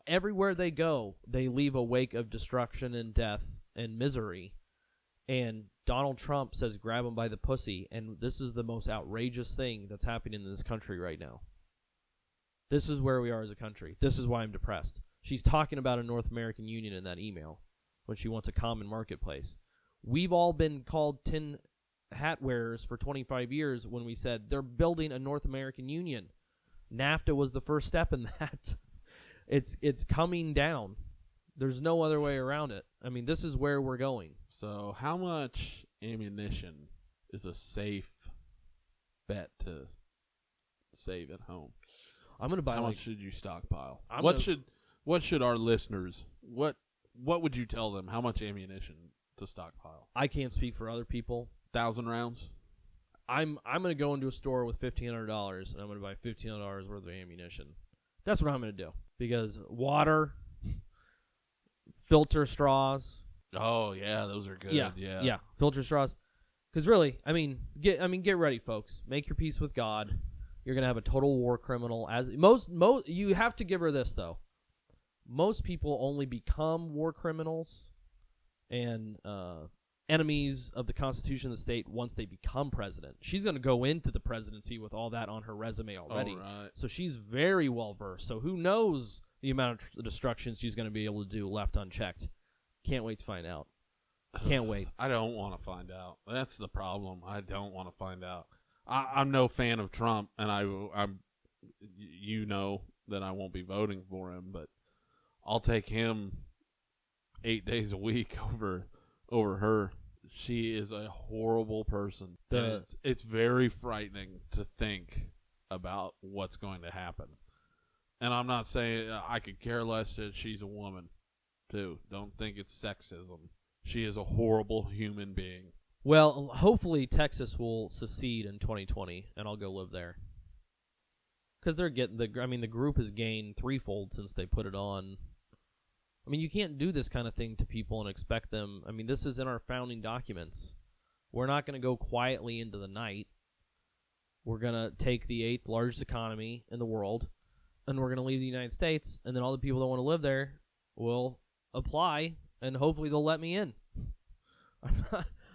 Everywhere they go, they leave a wake of destruction and death and misery. And Donald Trump says, "Grab him by the pussy," and this is the most outrageous thing that's happening in this country right now. This is where we are as a country. This is why I'm depressed. She's talking about a North American Union in that email when she wants a common marketplace. We've all been called tin hat wearers for 25 years when we said they're building a North American Union. NAFTA was the first step in that. It's coming down. There's no other way around it. I mean, this is where we're going. So how much ammunition is a safe bet to save at home? I'm going to buy How like much should you stockpile? I'm What gonna- should our listeners what would you tell them? How much ammunition to stockpile? I can't speak for other people. 1,000 rounds? I'm going to go into a store with $1,500 and I'm going to buy $1,500 worth of ammunition. That's what I'm going to do because water, filter straws. Oh yeah, those are good. Yeah, filter straws. Because really, get ready, folks. Make your peace with God. You're gonna have a total war criminal. As most, you have to give her this though. Most people only become war criminals and enemies of the Constitution of the state once they become president. She's gonna go into the presidency with all that on her resume already. All right. So she's very well versed. So who knows the amount of destruction she's gonna be able to do left unchecked. Can't wait to find out. Can't wait. I don't want to find out. That's the problem. I don't want to find out. I'm no fan of Trump, and I'm that I won't be voting for him, but I'll take him 8 days a week over her. She is a horrible person. It's very frightening to think about what's going to happen. And I'm not saying I could care less that she's a woman, too. Don't think it's sexism. She is a horrible human being. Well, hopefully Texas will secede in 2020, and I'll go live there. Because they're getting the group has gained threefold since they put it on. I mean, you can't do this kind of thing to people and expect them. I mean, this is in our founding documents. We're not going to go quietly into the night. We're going to take the 8th largest economy in the world, and we're going to leave the United States, and then all the people that want to live there will apply, and hopefully they'll let me in.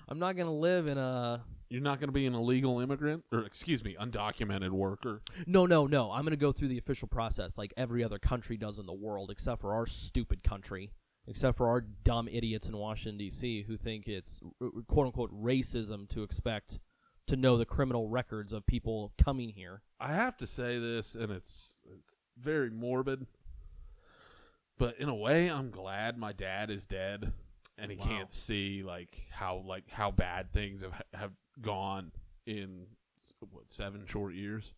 I'm not going to live in a... You're not going to be an illegal immigrant? Or, undocumented worker? No. I'm going to go through the official process like every other country does in the world, except for our stupid country. except for our dumb idiots in Washington, D.C., who think it's quote-unquote racism to expect to know the criminal records of people coming here. I have to say this, and it's very morbid, but in a way, I'm glad my dad is dead, and he Wow. can't see how bad things have gone in 7 short years.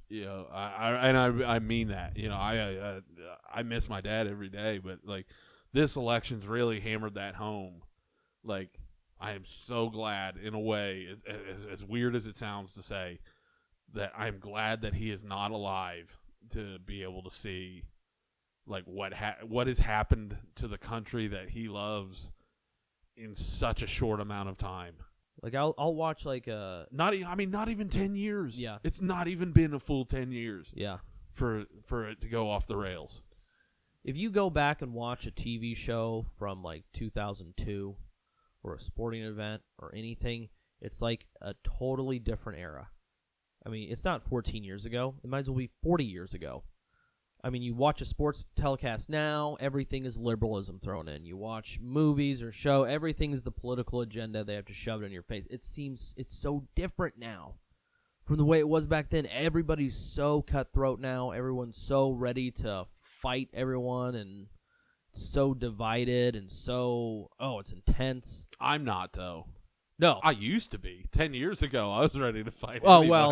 You know, I mean that. You know, I miss my dad every day, but like this election's really hammered that home. Like, I am so glad, in a way, as weird as it sounds to say, that I'm glad that he is not alive to be able to see like what has happened to the country that he loves in such a short amount of time. Like I'll watch like Not even 10 years. Yeah. It's not even been a full 10 years yeah. for it to go off the rails. If you go back and watch a TV show from like 2002 or a sporting event or anything, it's like a totally different era. I mean, it's not 14 years ago. It might as well be 40 years ago. I mean, you watch a sports telecast now, everything is liberalism thrown in. You watch movies or show, everything is the political agenda. They have to shove it in your face. It seems it's so different now from the way it was back then. Everybody's so cutthroat now. Everyone's so ready to fight everyone and so divided and so, it's intense. I'm not, though. No, I used to be. 10 years ago, I was ready to fight Oh, anybody. well.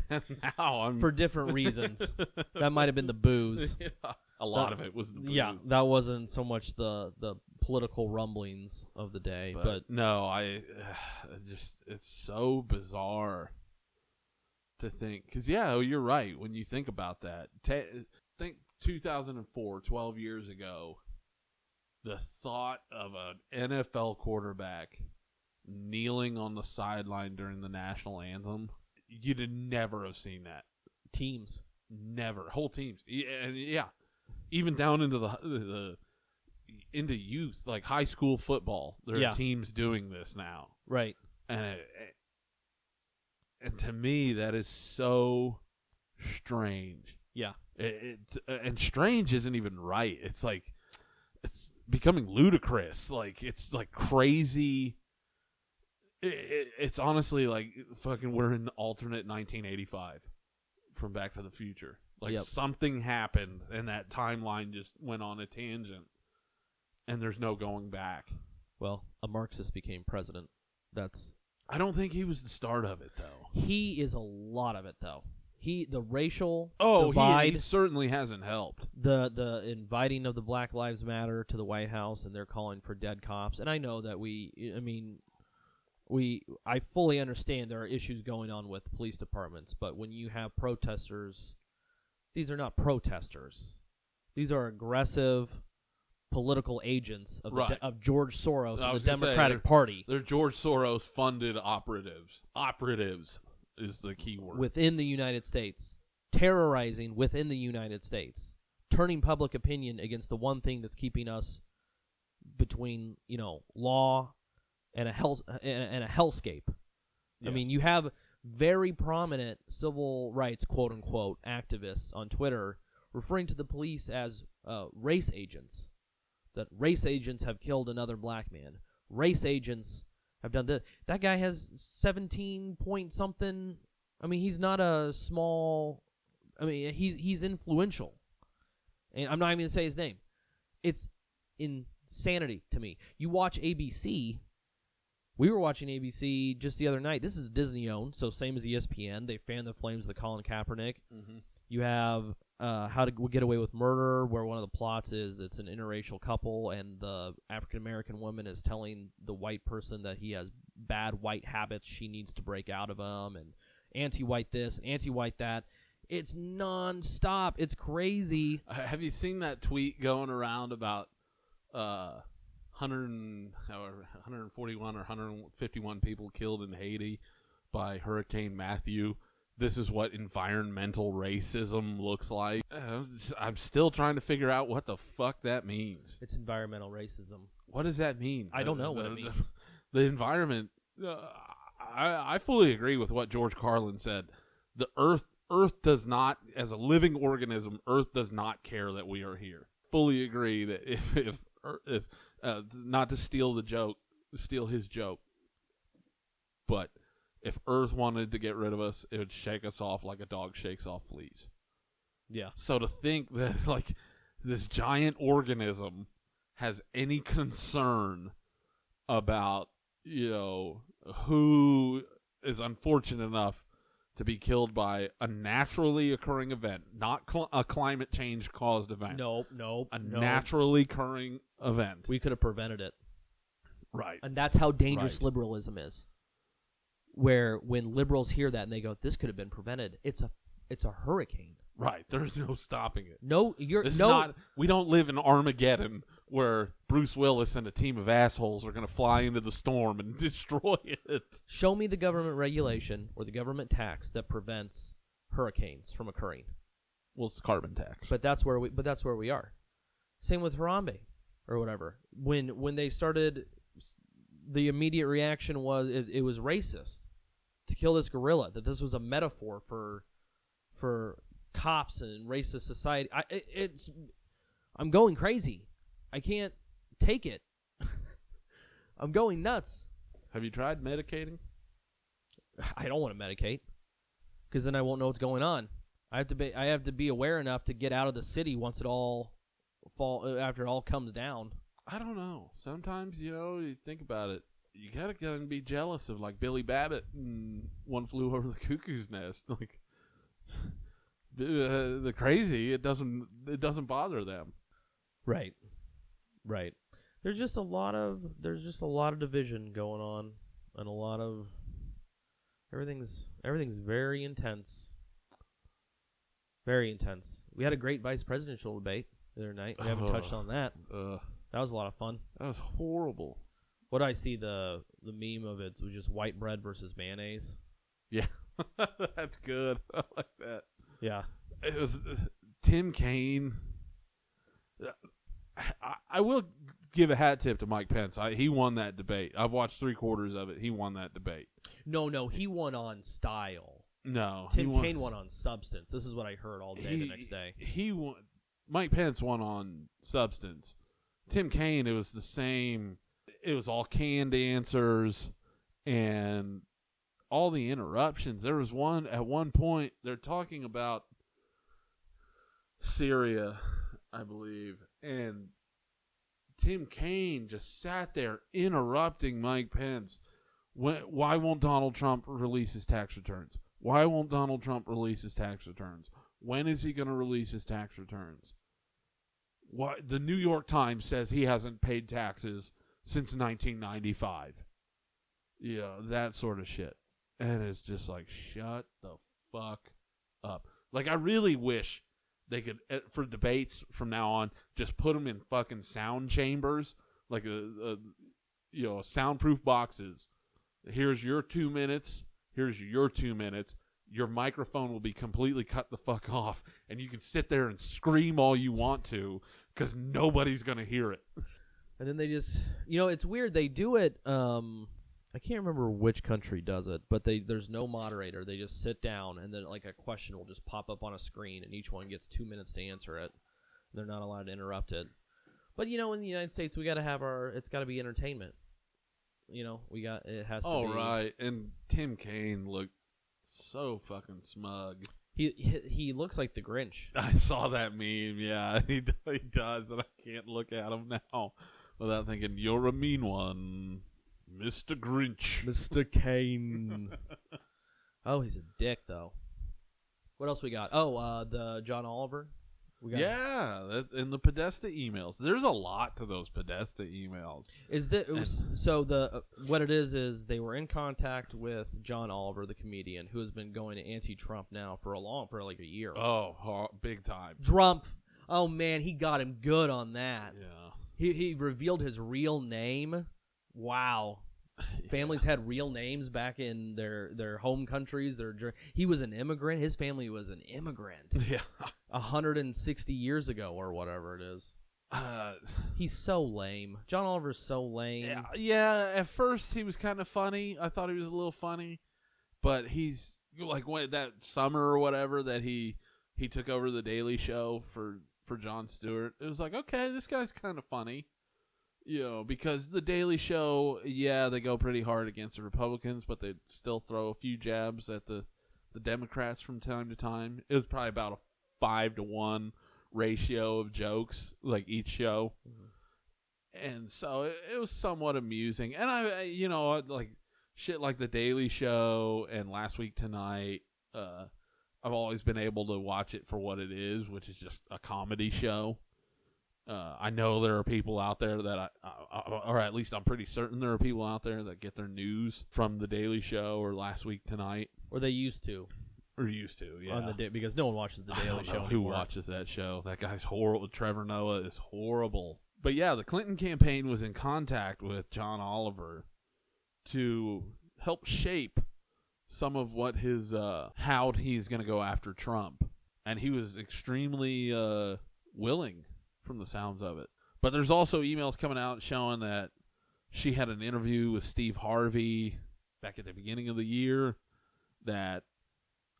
And now I'm... for different reasons. That might have been the booze. Yeah, a lot of it was the booze. Yeah, that wasn't so much the political rumblings of the day, but no, I just, it's so bizarre to think. Because, yeah, you're right. When you think about that, think 2004, 12 years ago, the thought of an NFL quarterback kneeling on the sideline during the national anthem, you'd never have seen that. teams. Never. Whole teams. And yeah, even down into the into youth, like high school football, there Yeah. are teams doing this now. Right. And to me, that is so strange. Yeah. And strange isn't even right. It's like, it's becoming ludicrous. Like, it's like crazy. It's honestly like fucking we're in alternate 1985 from Back to the Future. Like, Yep. something happened and that timeline just went on a tangent and there's no going back. Well, a Marxist became president. I don't think he was the start of it, though. He is a lot of it, though. The racial He divide, certainly hasn't helped. the inviting of the Black Lives Matter to the White House, and they're calling for dead cops. And I know that I fully understand there are issues going on with police departments, but when you have protesters, these are not protesters. These are aggressive political agents of Right. of George Soros I and was the gonna say, Democratic Party They're George Soros funded operatives. Operatives is the key word. within the United States, terrorizing within the United States, turning public opinion against the one thing that's keeping us between, law and a hellscape. I mean, Yes. you have very prominent civil rights, quote unquote, activists on Twitter referring to the police as race agents. That race agents have killed another black man. Race agents have done this. That guy has 17 point something. I mean, he's not a small. I mean, he's influential, and I'm not even gonna say his name. It's insanity to me. You watch ABC. We were watching ABC just the other night. This is Disney owned, so same as ESPN. They fan the flames of the Colin Kaepernick. Mm-hmm. You have How to Get Away with Murder, where one of the plots is it's an interracial couple, and the African-American woman is telling the white person that he has bad white habits she needs to break out of them, and anti-white this, anti-white that. It's non-stop. It's crazy. Have you seen that tweet going around about 141 or 151 people killed in Haiti by Hurricane Matthew? This is what environmental racism looks like. I'm still trying to figure out what the fuck that means. It's environmental racism. What does that mean? I don't know what it means. The environment. I fully agree with what George Carlin said. The Earth does not, as a living organism, Earth does not care that we are here. Fully agree that if if not to steal his joke, but if Earth wanted to get rid of us, it would shake us off like a dog shakes off fleas. Yeah. So to think that like this giant organism has any concern about, who is unfortunate enough to be killed by a naturally occurring event, not a climate change caused event. Nope. A naturally occurring event. We could have prevented it. Right. And that's how dangerous Right. liberalism is. Where when liberals hear that and they go, "This could have been prevented," it's a hurricane. Right. There's no stopping it. No, We don't live in Armageddon where Bruce Willis and a team of assholes are going to fly into the storm and destroy it. Show me the government regulation or the government tax that prevents hurricanes from occurring. Well, it's carbon tax. But that's where we are. Same with Harambe or whatever. When they started, the immediate reaction was it was racist to kill this gorilla. That this was a metaphor for cops and racist society. I'm going crazy. I can't take it. I'm going nuts. Have you tried medicating? I don't want to medicate because then I won't know what's going on. I have to be aware enough to get out of the city once after it all comes down. I don't know. Sometimes, you think about it. You gotta get and be jealous of like Billy Babbitt and One Flew Over the Cuckoo's Nest. Like the crazy, it doesn't bother them. Right. There's just a lot of division going on, and a lot of everything's very intense. Very intense. We had a great vice presidential debate the other night. We haven't touched on that. That was a lot of fun. That was horrible. What I see the meme of it was just white bread versus mayonnaise. Yeah, that's good. I like that. Yeah, it was Tim Kaine. I will give a hat tip to Mike Pence. He won that debate. I've watched 3/4 of it. He won that debate. No, he won on style. No, Tim Kaine won on substance. This is what I heard all day the next day. He won. Mike Pence won on substance. Tim Kaine, it was the same. It was all canned answers and all the interruptions. There was at one point, they're talking about Syria, I believe, and Tim Kaine just sat there interrupting Mike Pence. Why won't Donald Trump release his tax returns? Why won't Donald Trump release his tax returns? When is he going to release his tax returns? The New York Times says he hasn't paid taxes since 1995. Yeah, that sort of shit. And it's just like, shut the fuck up. Like, I really wish they could, for debates from now on, just put them in fucking sound chambers, like soundproof boxes. Here's your 2 minutes. Here's your 2 minutes. Your microphone will be completely cut the fuck off, and you can sit there and scream all you want to because nobody's going to hear it. And then they just, it's weird. They do it. I can't remember which country does it, but there's no moderator. They just sit down, and then like a question will just pop up on a screen, and each one gets 2 minutes to answer it. They're not allowed to interrupt it. But in the United States, we got to have it's got to be entertainment. It has to be. Oh, right. And Tim Kaine looked so fucking smug. He looks like the Grinch. I saw that meme. Yeah, he does, and I can't look at him now without thinking, you're a mean one, Mr. Grinch. Mr. Kaine. Oh, he's a dick, though. What else we got? Oh, the John Oliver. And the Podesta emails. There's a lot to those Podesta emails. What it is they were in contact with John Oliver, the comedian, who has been going to anti-Trump now for like a year. Oh, big time. Trump. Oh man, he got him good on that. Yeah. He revealed his real name. Wow. Yeah. Families had real names back in their home countries. He was an immigrant. His family was an immigrant. Yeah. 160 years ago or whatever it is. He's so lame. John Oliver's so lame. Yeah, at first he was kind of funny. I thought he was a little funny. But he's like that summer or whatever that he took over the Daily Show for Jon Stewart. It was like, okay, this guy's kind of funny. You know, because the Daily Show, yeah, they go pretty hard against the Republicans, but they still throw a few jabs at the Democrats from time to time. It was probably about a 5-to-1 ratio of jokes, like each show. And so it was somewhat amusing. And I you know, like shit like the Daily Show and Last Week Tonight, I've always been able to watch it for what it is, which is just a comedy show. I know there are people out there that or at least I'm pretty certain there are people out there that get their news from the Daily Show or Last Week Tonight, Or they used to. or used to, yeah. On the day, because no one watches the I Daily don't know Show who anymore. watches that show. That guy's horrible. Trevor Noah is horrible. But yeah, the Clinton campaign was in contact with John Oliver to help shape some of what his how he's going to go after Trump, and he was extremely willing from the sounds of it. But there's also emails coming out showing that she had an interview with Steve Harvey back at the beginning of the year that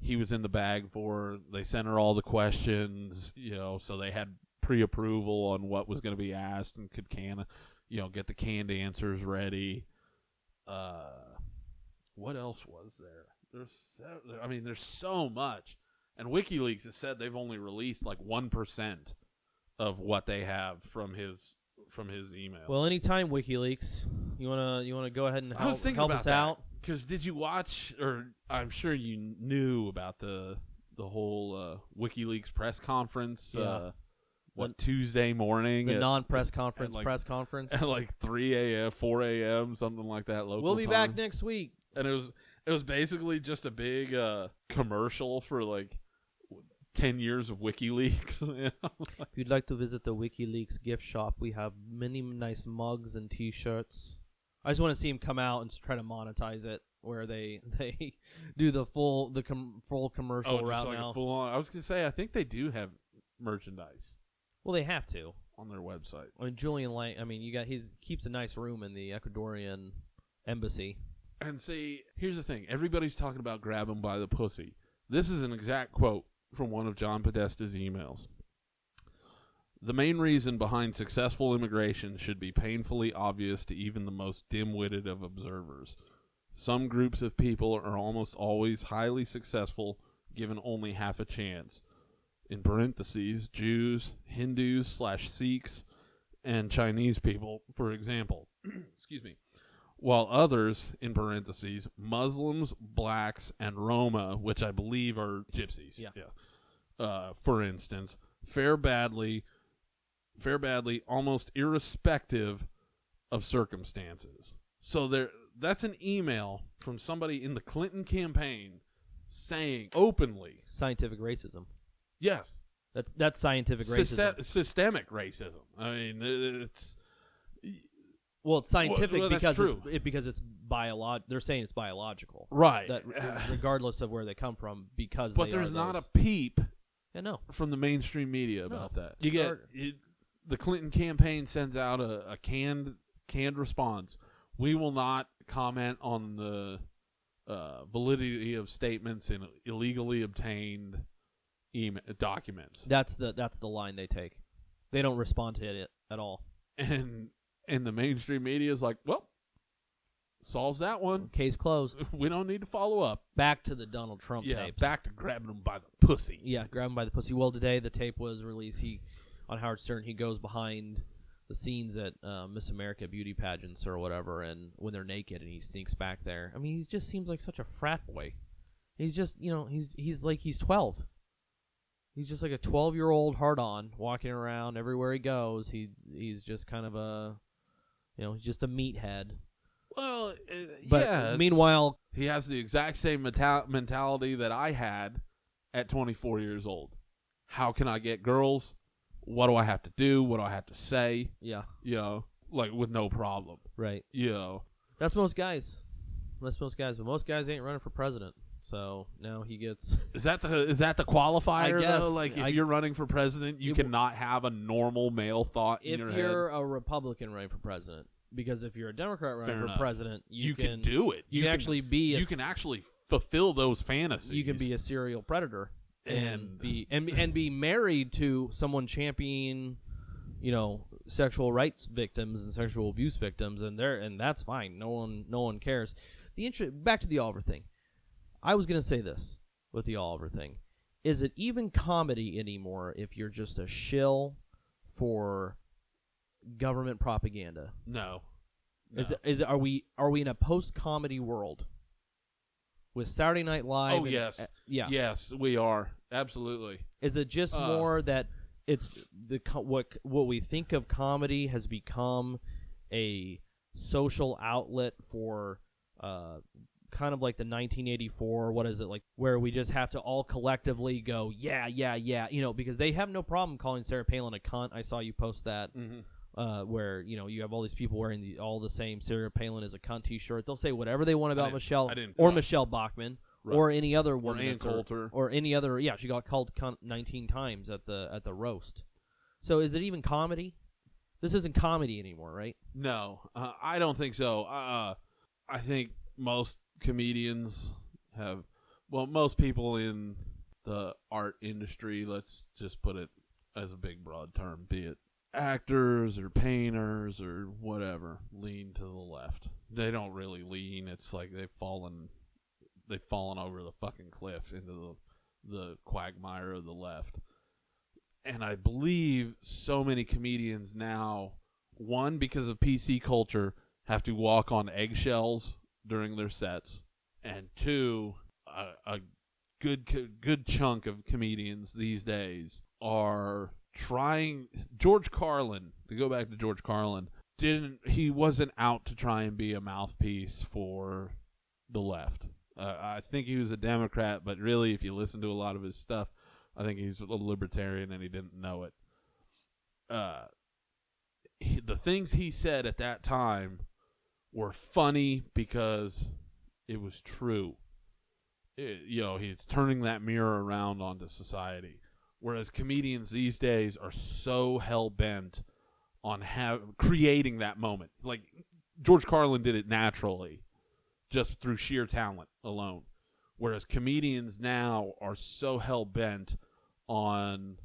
he was in the bag for. They sent her all the questions, you know, so they had pre-approval on what was going to be asked and could get the canned answers ready. What else was there? There's so much. And WikiLeaks has said they've only released like 1% of what they have from his email. Well, anytime WikiLeaks, you wanna go ahead and I was thinking help about us that, out. because did you watch, or I'm sure you knew about the whole WikiLeaks press conference? Yeah. Tuesday morning? The at- non-press conference, like- press conference. at like 3 a.m., 4 a.m., something like that. Local We'll be time. back next week. And it was basically just a big commercial for like 10 years of WikiLeaks. You know? If you'd like to visit the WikiLeaks gift shop, we have many nice mugs and T-shirts. I just want to see him come out and try to monetize it, where they do the full commercial just route like now. a full on. I was gonna say, I think they do have merchandise Well, they have to. on their website. I mean, Julian Lang. I mean, he keeps a nice room in the Ecuadorian embassy. And see, here's the thing. Everybody's talking about grab him by the pussy. This is an exact quote from one of John Podesta's emails. The main reason behind successful immigration should be painfully obvious to even the most dim-witted of observers. Some groups of people are almost always highly successful given only half a chance. In parentheses, Jews, Hindus/Sikhs, and Chinese people, for example. Excuse me. While others, in parentheses, Muslims, blacks, and Roma, which I believe are gypsies, for instance, fare badly almost irrespective of circumstances. So that's an email from somebody in the Clinton campaign saying openly, Scientific racism. yes, That's scientific racism. systemic racism. I mean, it's... Well, it's scientific well, that's because true. it's They're saying it's biological. Right. That regardless of where they come from, because But they there's are not those. a peep Yeah, no. from the mainstream media about No. that. You get the Clinton campaign sends out a canned response. We will not comment on the validity of statements in illegally obtained documents. That's the line they take. They don't respond to it at all. And the mainstream media is like, well, solves that one. Case closed. We don't need to follow up. Back to the Donald Trump Yeah, tapes. back to grabbing them by the pussy. Yeah, grab him by the pussy. Well, today the tape was released. On Howard Stern, he goes behind the scenes at Miss America beauty pageants or whatever, and when they're naked, and he sneaks back there. I mean, he just seems like such a frat boy. He's just, he's like he's 12. He's just like a 12-year-old hard-on walking around everywhere he goes. He's just kind of a, he's just a meathead. Well, But yes. meanwhile, He has the exact same mentality that I had at 24 years old. How can I get girls? What do I have to do? What do I have to say? yeah, Like with no problem. right. That's Most guys. But most guys ain't running for president. So now he gets. Is that the qualifier I guess. though? Like if you're running for president, you cannot have a normal male thought in If your you're head. a Republican running for president, because if you're a Democrat running Fair for enough. president, You can do it. You can actually be. You can actually fulfill those fantasies. You can be a serial predator And- be married to someone championing, sexual rights victims and sexual abuse victims, and that's fine. No one cares. Back to the Oliver thing. I was gonna say this with the Oliver thing. Is it even comedy anymore if you're just a shill for government propaganda? No. Are we in a post-comedy world with Saturday Night Live? Oh, yes. Yeah. Yes, we are. Absolutely. Is it just more that it's what we think of comedy has become a social outlet for kind of like the 1984, what is it, like, where we just have to all collectively go, yeah, because they have no problem calling Sarah Palin a cunt. I saw you post that. Where you have all these people wearing all the same Sarah Palin is a cunt T-shirt. They'll say whatever they want about Michelle Michelle Bachmann or any other woman, Ann Coulter, or any other. Yeah, she got called cunt 19 times at the roast. So is it even comedy? This isn't comedy anymore, right? No, I don't think so. I think most comedians most people in the art industry, let's just put it as a big broad term, be it actors or painters or whatever, lean to the left. They don't really lean. It's like they've fallen over the fucking cliff into the quagmire of the left. And I believe so many comedians now, one, because of PC culture, have to walk on eggshells during their sets, and two, a good chunk of comedians these days are trying. George Carlin, to go back to George Carlin, he wasn't out to try and be a mouthpiece for the left. I think he was a Democrat, but really, if you listen to a lot of his stuff, I think he's a libertarian and he didn't know it. The things he said at that time were funny because it was true. He's turning that mirror around onto society. Whereas comedians these days are so hell-bent on creating that moment. Like, George Carlin did it naturally, just through sheer talent alone. Whereas comedians now are so hell-bent on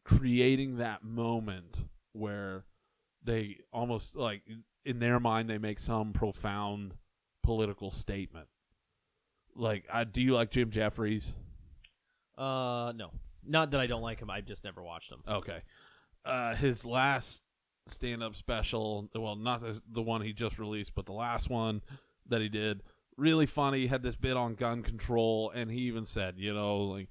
creating that moment where they almost, like, in their mind, they make some profound political statement. Like, do you like Jim Jeffries? No. Not that I don't like him. I've just never watched him. Okay. His last stand-up special, well, not the one he just released, but the last one that he did, really funny. He had this bit on gun control, and he even said, like,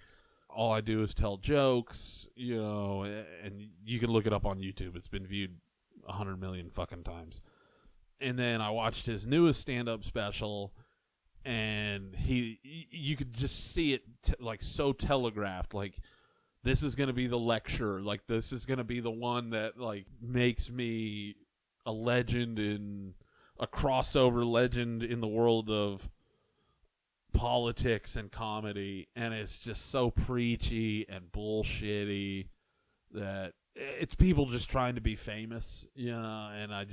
all I do is tell jokes, and you can look it up on YouTube. It's been viewed 100 million fucking times. And then I watched his newest stand-up special, and you could just see it like so telegraphed, like, this is going to be the lecture, like, this is going to be the one that, like, makes me a legend a crossover legend in the world of politics and comedy, and it's just so preachy and bullshitty that it's people just trying to be famous, and I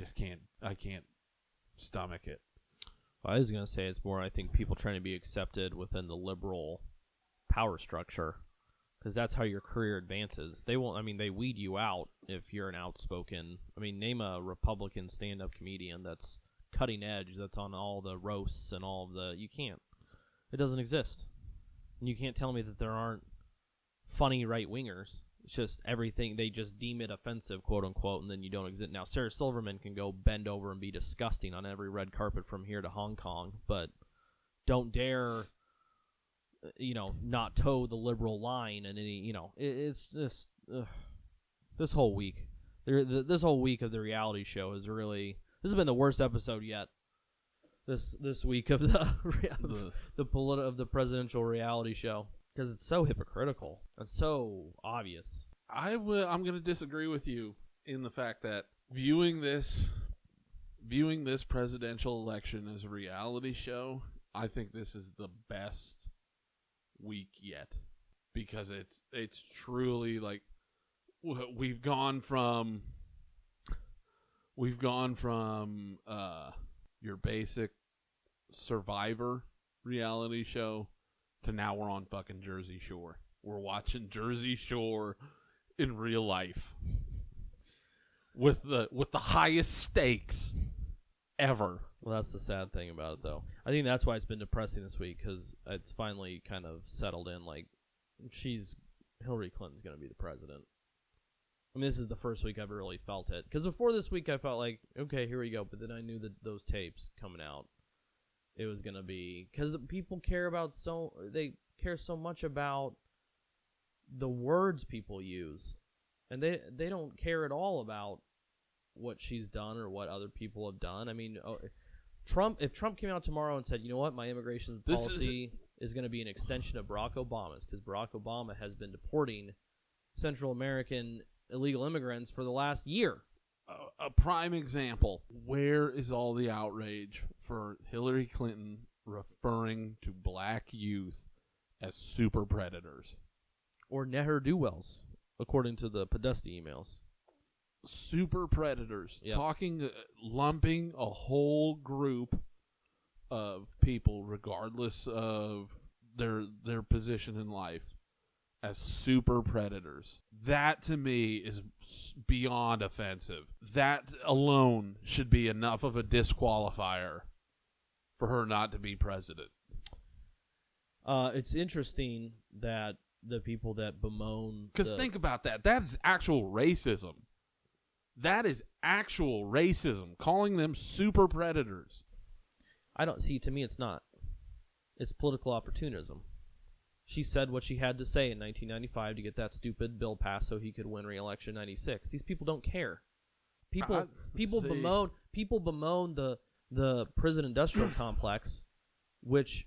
can't stomach it. I was going to say it's more, I think, people trying to be accepted within the liberal power structure, because that's how your career advances. They weed you out if you're an outspoken, name a Republican stand-up comedian that's cutting edge, that's on all the roasts and all of it doesn't exist. And you can't tell me that there aren't funny right-wingers. It's just everything, they just deem it offensive, quote-unquote, and then you don't exist. Now, Sarah Silverman can go bend over and be disgusting on every red carpet from here to Hong Kong, but don't dare, not toe the liberal line. And it's just, this whole week. This whole week of the reality show is really, this has been the worst episode yet. This week of the presidential reality show, because it's so hypocritical. It's so obvious. I'm going to disagree with you in the fact that viewing this presidential election as a reality show, I think this is the best week yet, because it's truly like we've gone from your basic Survivor reality show to now we're on fucking Jersey Shore. We're watching Jersey Shore in real life. with the highest stakes ever. Well, that's the sad thing about it, though. I think that's why it's been depressing this week, because it's finally kind of settled in. Like, Hillary Clinton's going to be the president. I mean, this is the first week I've really felt it. Because before this week, I felt like, okay, here we go. But then I knew that those tapes coming out, it was going to be... Because people care they care so much about the words people use. And they don't care at all about what she's done or what other people have done. I mean, if Trump came out tomorrow and said, you know what, my immigration policy is going to be an extension of Barack Obama's, because Barack Obama has been deporting Central American illegal immigrants for the last year. A prime example. Where is all the outrage for Hillary Clinton referring to black youth as super predators? Or ne'er-do-wells, according to the Podesta emails. Super predators. Yep. Lumping a whole group of people, regardless of their position in life, as super predators. That, to me, is beyond offensive. That alone should be enough of a disqualifier for her not to be president. It's interesting that the people that bemoan... Because think about that. That is actual racism. That is actual racism, calling them super predators. I don't see, to me it's not. It's political opportunism. She said what she had to say in 1995 to get that stupid bill passed so he could win re-election in 96. These people don't care. People bemoan the prison industrial complex, which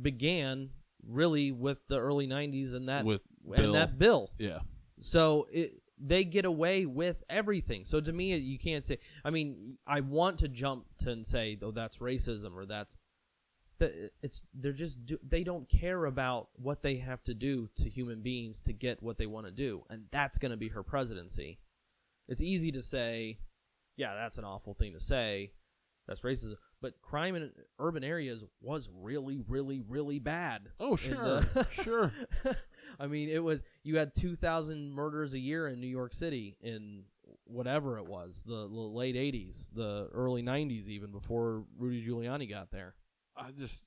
began really with the early 90s and that bill. Yeah. So they get away with everything. So to me, you can't say... I mean, I want to jump to and say, oh, that's racism, or they don't care about what they have to do to human beings to get what they want to do, and that's going to be her presidency. It's easy to say, yeah, that's an awful thing to say, that's racism, but crime in urban areas was really, really, really bad. Oh, sure, sure. I mean, you had 2,000 murders a year in New York City in whatever it was, the late 80s, the early 90s, even before Rudy Giuliani got there. I just,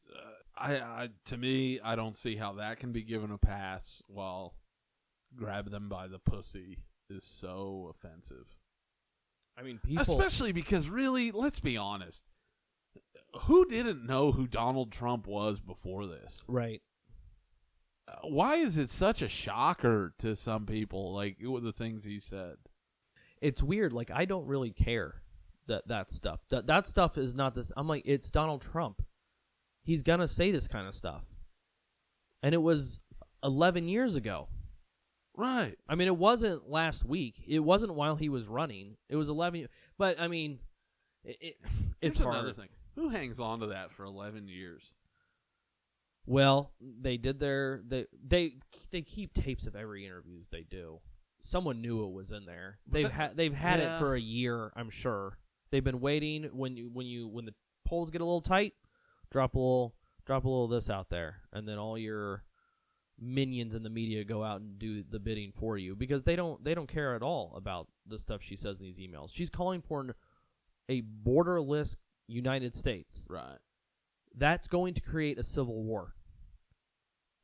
to me, I don't see how that can be given a pass while grab them by the pussy is so offensive. I mean, people... Especially because, really, let's be honest, who didn't know who Donald Trump was before this? Right. Why is it such a shocker to some people, like, the things he said? It's weird. Like, I don't really care that stuff. That stuff is not this... I'm like, it's Donald Trump. He's going to say this kind of stuff. And it was 11 years ago. Right. I mean, it wasn't last week. It wasn't while he was running. It was 11 years. But, I mean, it's Here's hard. another thing. Who hangs on to that for 11 years? Well, they did their... They keep tapes of every interviews they do. Someone knew it was in there. They've had it for a year, I'm sure. They've been waiting. When the polls get a little tight, drop a little of this out there, and then all your minions in the media go out and do the bidding for you, because they don't care at all about the stuff she says in these emails. She's calling for a borderless United States. Right. That's going to create a civil war.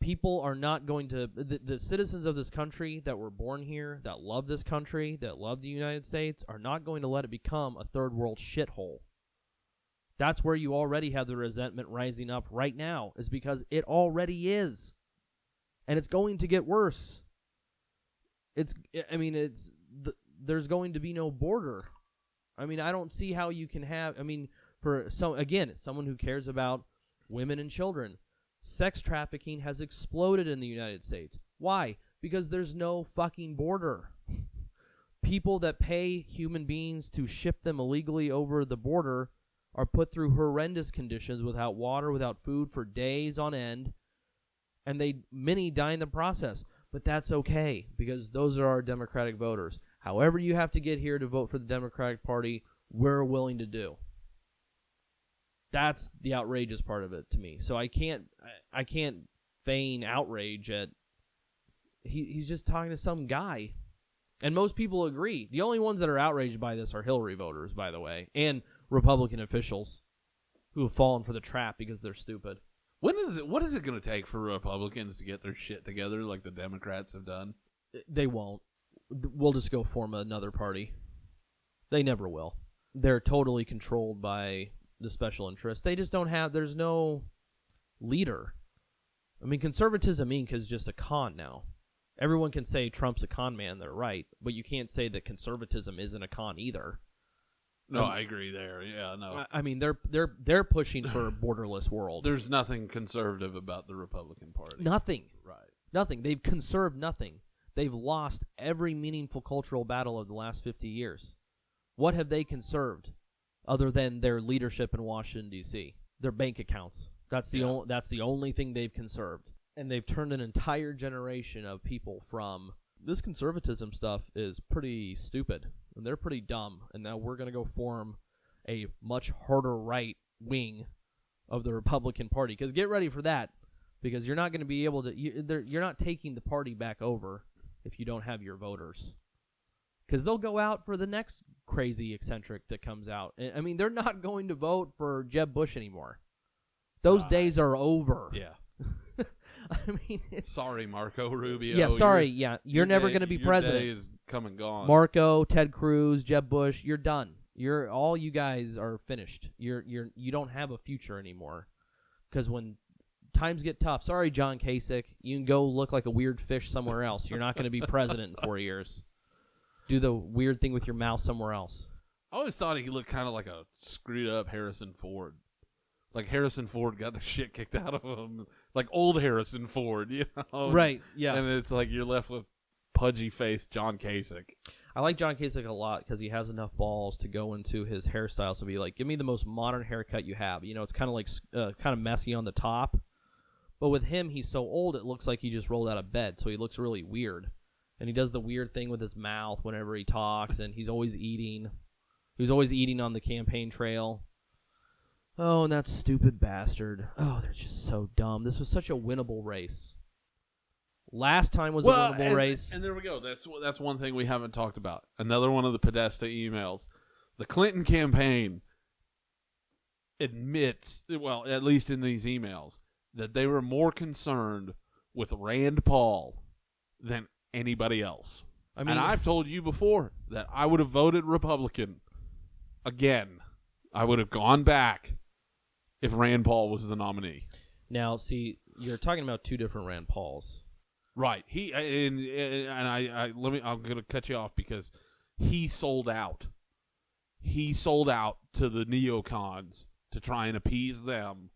People are not going to... The citizens of this country that were born here, that love this country, that love the United States, are not going to let it become a third world shithole. That's where you already have the resentment rising up right now, is because it already is. And it's going to get worse. There's going to be no border. I mean, I don't see how you can have... I mean, for someone who cares about women and children, sex trafficking has exploded in the United States. Why? Because there's no fucking border. People that pay human beings to ship them illegally over the border are put through horrendous conditions, without water, without food, for days on end, and many die in the process. But that's okay, because those are our Democratic voters. However you have to get here to vote for the Democratic Party, we're willing to do. That's the outrageous part of it to me. So I can't feign outrage at... He's just talking to some guy. And most people agree. The only ones that are outraged by this are Hillary voters, by the way, and Republican officials who have fallen for the trap because they're stupid. What is it going to take for Republicans to get their shit together like the Democrats have done? They won't. We'll just go form another party. They never will. They're totally controlled by the special interests. They just don't have, there's no leader. I mean, conservatism, Inc. is just a con now. Everyone can say Trump's a con man, they're right, but you can't say that conservatism isn't a con either. No, I agree there. Yeah, no. I mean, they're pushing for a borderless world. There's nothing conservative about the Republican Party. Nothing. Right. Nothing. They've conserved nothing. They've lost every meaningful cultural battle of the last 50 years. What have they conserved other than their leadership in Washington, D.C.? Their bank accounts. That's the only thing they've conserved. And they've turned an entire generation of people from this conservatism stuff is pretty stupid. And they're pretty dumb. And now we're going to go form a much harder right wing of the Republican Party. Because get ready for that. Because you're not going to be able to... You're not taking the party back over if you don't have your voters. Because they'll go out for the next crazy eccentric that comes out. I mean, they're not going to vote for Jeb Bush anymore. Those days are over. Yeah. I mean, sorry, Marco Rubio. Yeah, sorry. You're never going to be president. Your day is come and gone. Marco, Ted Cruz, Jeb Bush, you're done. All you guys are finished. You don't have a future anymore. Because when times get tough, sorry, John Kasich, you can go look like a weird fish somewhere else. You're not going to be president in 4 years. Do the weird thing with your mouth somewhere else. I always thought he looked kind of like a screwed up Harrison Ford. Like Harrison Ford got the shit kicked out of him. Like old Harrison Ford, you know? Right, yeah. And it's like you're left with pudgy-faced John Kasich. I like John Kasich a lot because he has enough balls to go into his hairstyle. So be like, give me the most modern haircut you have. You know, it's kind of like kind of messy on the top. But with him, he's so old, it looks like he just rolled out of bed. So he looks really weird. And he does the weird thing with his mouth whenever he talks. And he's always eating. He was always eating on the campaign trail. Oh, and that stupid bastard. Oh, they're just so dumb. This was such a winnable race. Last time was a winnable race. And there we go. That's one thing we haven't talked about. Another one of the Podesta emails. The Clinton campaign admits, well, at least in these emails, that they were more concerned with Rand Paul than anybody else. I mean, and I've told you before that I would have voted Republican again. I would have gone back if Rand Paul was the nominee. Now, see, you're talking about two different Rand Pauls. Right. I'm going to cut you off because he sold out. He sold out to the neocons to try and appease them,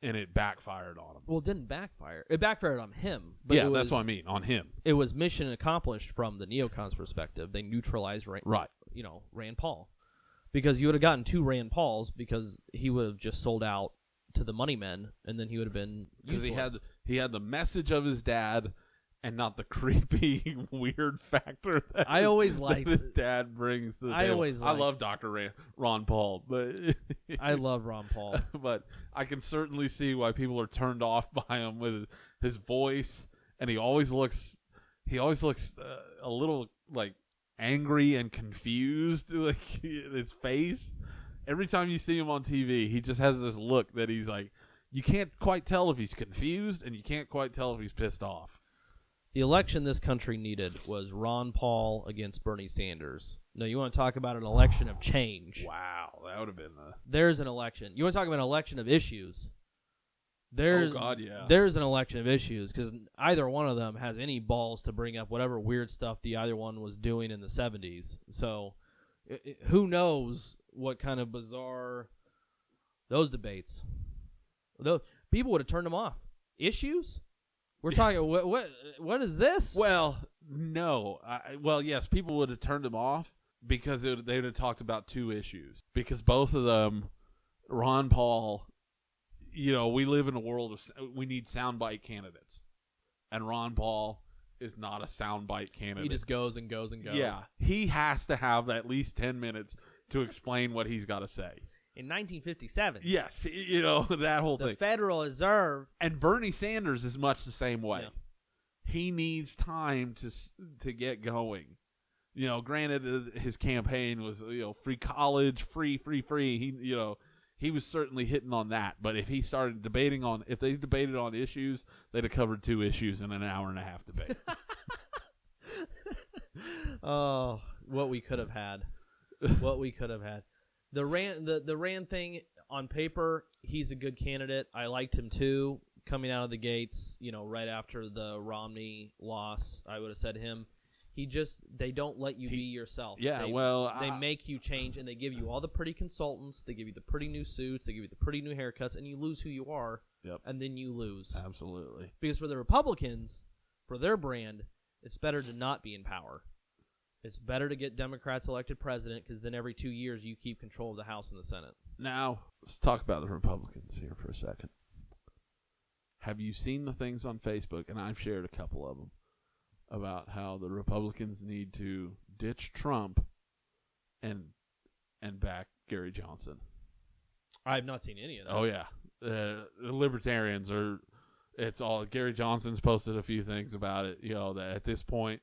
and it backfired on him. Well, it didn't backfire. It backfired on him. But yeah, that's what I mean, on him. It was mission accomplished from the neocons' perspective. They neutralized Rand Paul. Because you would have gotten two Rand Pauls because he would have just sold out to the money men, and then he would have been useless. Because he had the message of his dad and not the creepy, weird factor that his dad brings to the table. I love Dr. Ron Paul, but I love Ron Paul. But I can certainly see why people are turned off by him with his voice, and he always looks a little like angry and confused, like his face. Every time you see him on TV, he just has this look that he's like, you can't quite tell if he's confused, and you can't quite tell if he's pissed off. The election this country needed was Ron Paul against Bernie Sanders. No, you want to talk about an election of change. Wow, that would have been There's an election. You want to talk about an election of issues. There's an election of issues because either one of them has any balls to bring up whatever weird stuff the other one was doing in the 70s. So who knows what kind of bizarre those debates. People would have turned them off. Issues? We're talking what is this? Well, no. Yes, people would have turned them off because they would have talked about two issues. Because both of them, Ron Paul, we live in a world of we need soundbite candidates, and Ron Paul is not a soundbite candidate. He just goes and goes and goes. Yeah, he has to have at least 10 minutes to explain what he's got to say. In 1957. Yes, that whole thing. The Federal Reserve. And Bernie Sanders is much the same way. Yeah. He needs time to get going. Granted, his campaign was free college, free. He was certainly hitting on that. But if they debated on issues, they'd have covered 2 issues in an hour and a half debate. Oh, what we could have had. What we could have had. The Rand thing, on paper, he's a good candidate. I liked him too coming out of the gates, right after the Romney loss. I would have said him. They don't let you be yourself. Yeah, they make you change, and they give you all the pretty consultants. They give you the pretty new suits. They give you the pretty new haircuts, and you lose who you are. Yep. And then you lose. Absolutely. Because for the Republicans, for their brand, it's better to not be in power. It's better to get Democrats elected president because then every 2 years you keep control of the House and the Senate. Now, let's talk about the Republicans here for a second. Have you seen the things on Facebook, and I've shared a couple of them, about how the Republicans need to ditch Trump and back Gary Johnson? I have not seen any of that. Oh, yeah. The libertarians it's all, Gary Johnson's posted a few things about it, that at this point,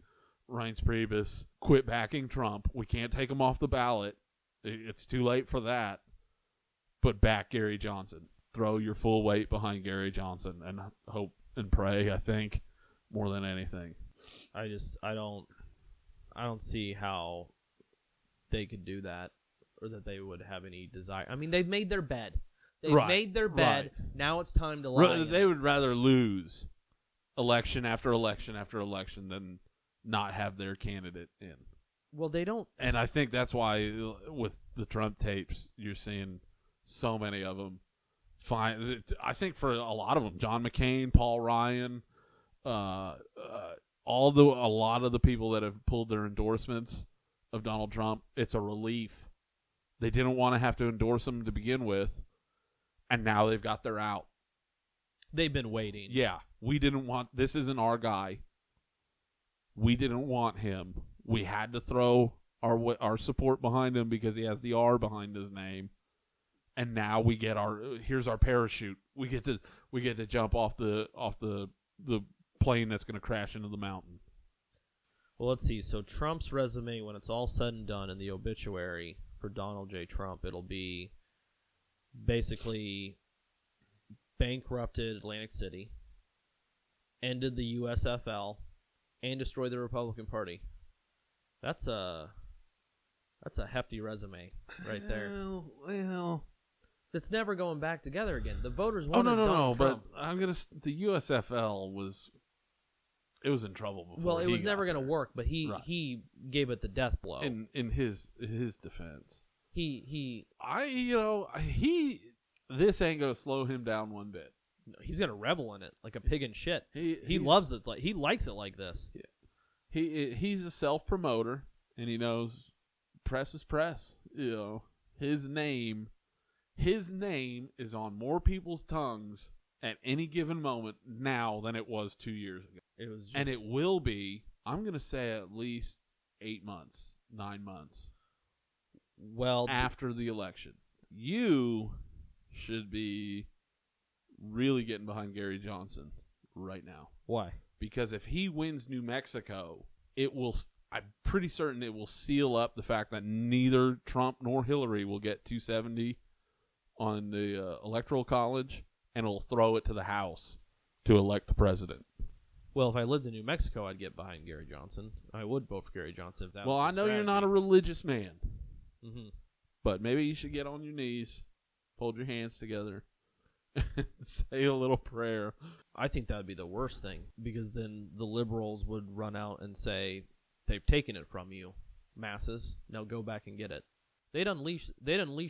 Reince Priebus quit backing Trump. We can't take him off the ballot. It's too late for that. But back Gary Johnson. Throw your full weight behind Gary Johnson and hope and pray, I think, more than anything. I don't see how they could do that or that they would have any desire. I mean, they've made their bed. They've made their bed. Right. Now it's time to lie. They would rather lose election after election after election than not have their candidate in. Well, they don't. And I think that's why with the Trump tapes, you're seeing so many of them. I think for a lot of them, John McCain, Paul Ryan, a lot of the people that have pulled their endorsements of Donald Trump, it's a relief. They didn't want to have to endorse him to begin with, and now they've got their out. They've been waiting. Yeah, this isn't our guy. We didn't want him. We had to throw our support behind him because he has the R behind his name. And now we get here's our parachute. We get to jump off the plane that's going to crash into the mountain. Well, let's see. So Trump's resume, when it's all said and done in the obituary for Donald J. Trump, it'll be basically bankrupted Atlantic City, ended the USFL, and destroyed the Republican Party. That's a hefty resume right there. Well, that's never going back together again. The voters wanted no. Trump. But the USFL was in trouble before. Well, it was never going to work. But he gave it the death blow. In his defense, this ain't going to slow him down one bit. No, he's going to revel in it like a pig in shit. He loves it. He likes it like this. Yeah. He's a self-promoter, and he knows press is press. His name is on more people's tongues at any given moment now than it was 2 years ago. And it will be, I'm going to say, at least 8 months, 9 months. Well, after the election. You should be really getting behind Gary Johnson right now. Why? Because if he wins New Mexico, I'm pretty certain it will seal up the fact that neither Trump nor Hillary will get 270 on the Electoral College, and it'll throw it to the House to elect the president. Well, if I lived in New Mexico, I'd get behind Gary Johnson. I would vote for Gary Johnson if that was I know strategy. You're not a religious man. Mm-hmm. But maybe you should get on your knees, hold your hands together, and say a little prayer. I think that would be the worst thing, because then the liberals would run out and say, they've taken it from you, masses. Now go back and get it. They'd unleash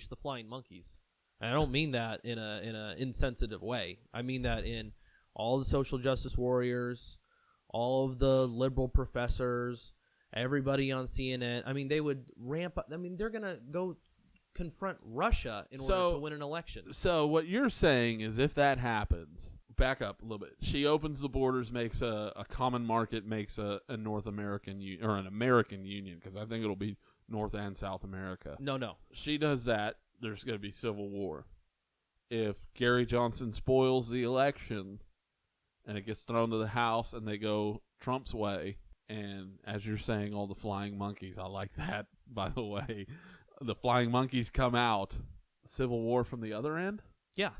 the flying monkeys. And I don't mean that in a insensitive way. I mean that in all the social justice warriors, all of the liberal professors, everybody on CNN. I mean, they would ramp up. I mean, they're going to go confront Russia in order to win an election. So what you're saying is, if that happens, back up a little bit. She opens the borders, makes a common market, makes a North American or an American union, because I think it'll be North and South America. No. She does that. There's going to be civil war. If Gary Johnson spoils the election and it gets thrown to the House and they go Trump's way, And as you're saying, all the flying monkeys, I like that, by the way. The flying monkeys come out. Civil war from the other end? Yeah,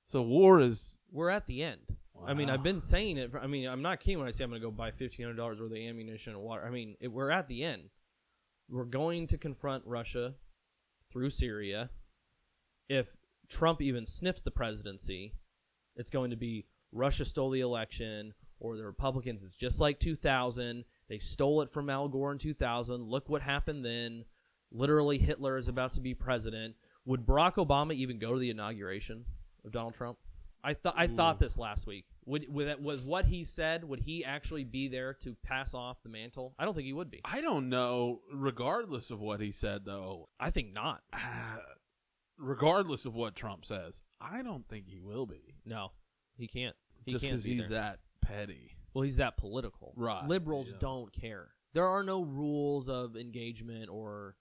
So war is... we're at the end. I mean, Wow. I've been saying it. I mean, I'm not kidding when I say I'm going to go buy $1,500 worth of ammunition and water. I mean, we're at the end. We're going to confront Russia through Syria. If Trump even sniffs the presidency, it's going to be Russia stole the election, or the Republicans. It's just like 2000. They stole it from Al Gore in 2000. Look what happened then. Literally, Hitler is about to be president. Would Barack Obama even go to the inauguration of Donald Trump? I thought this last week. Was what he said, would he actually be there to pass off the mantle? I don't think he would be. I don't know, regardless of what he said, though. I think not. Regardless of what Trump says, I don't think he will be. No, he can't. He Just can't because be he's there. that petty. Well, he's that political. Right, Liberals yeah. don't care. There are no rules of engagement or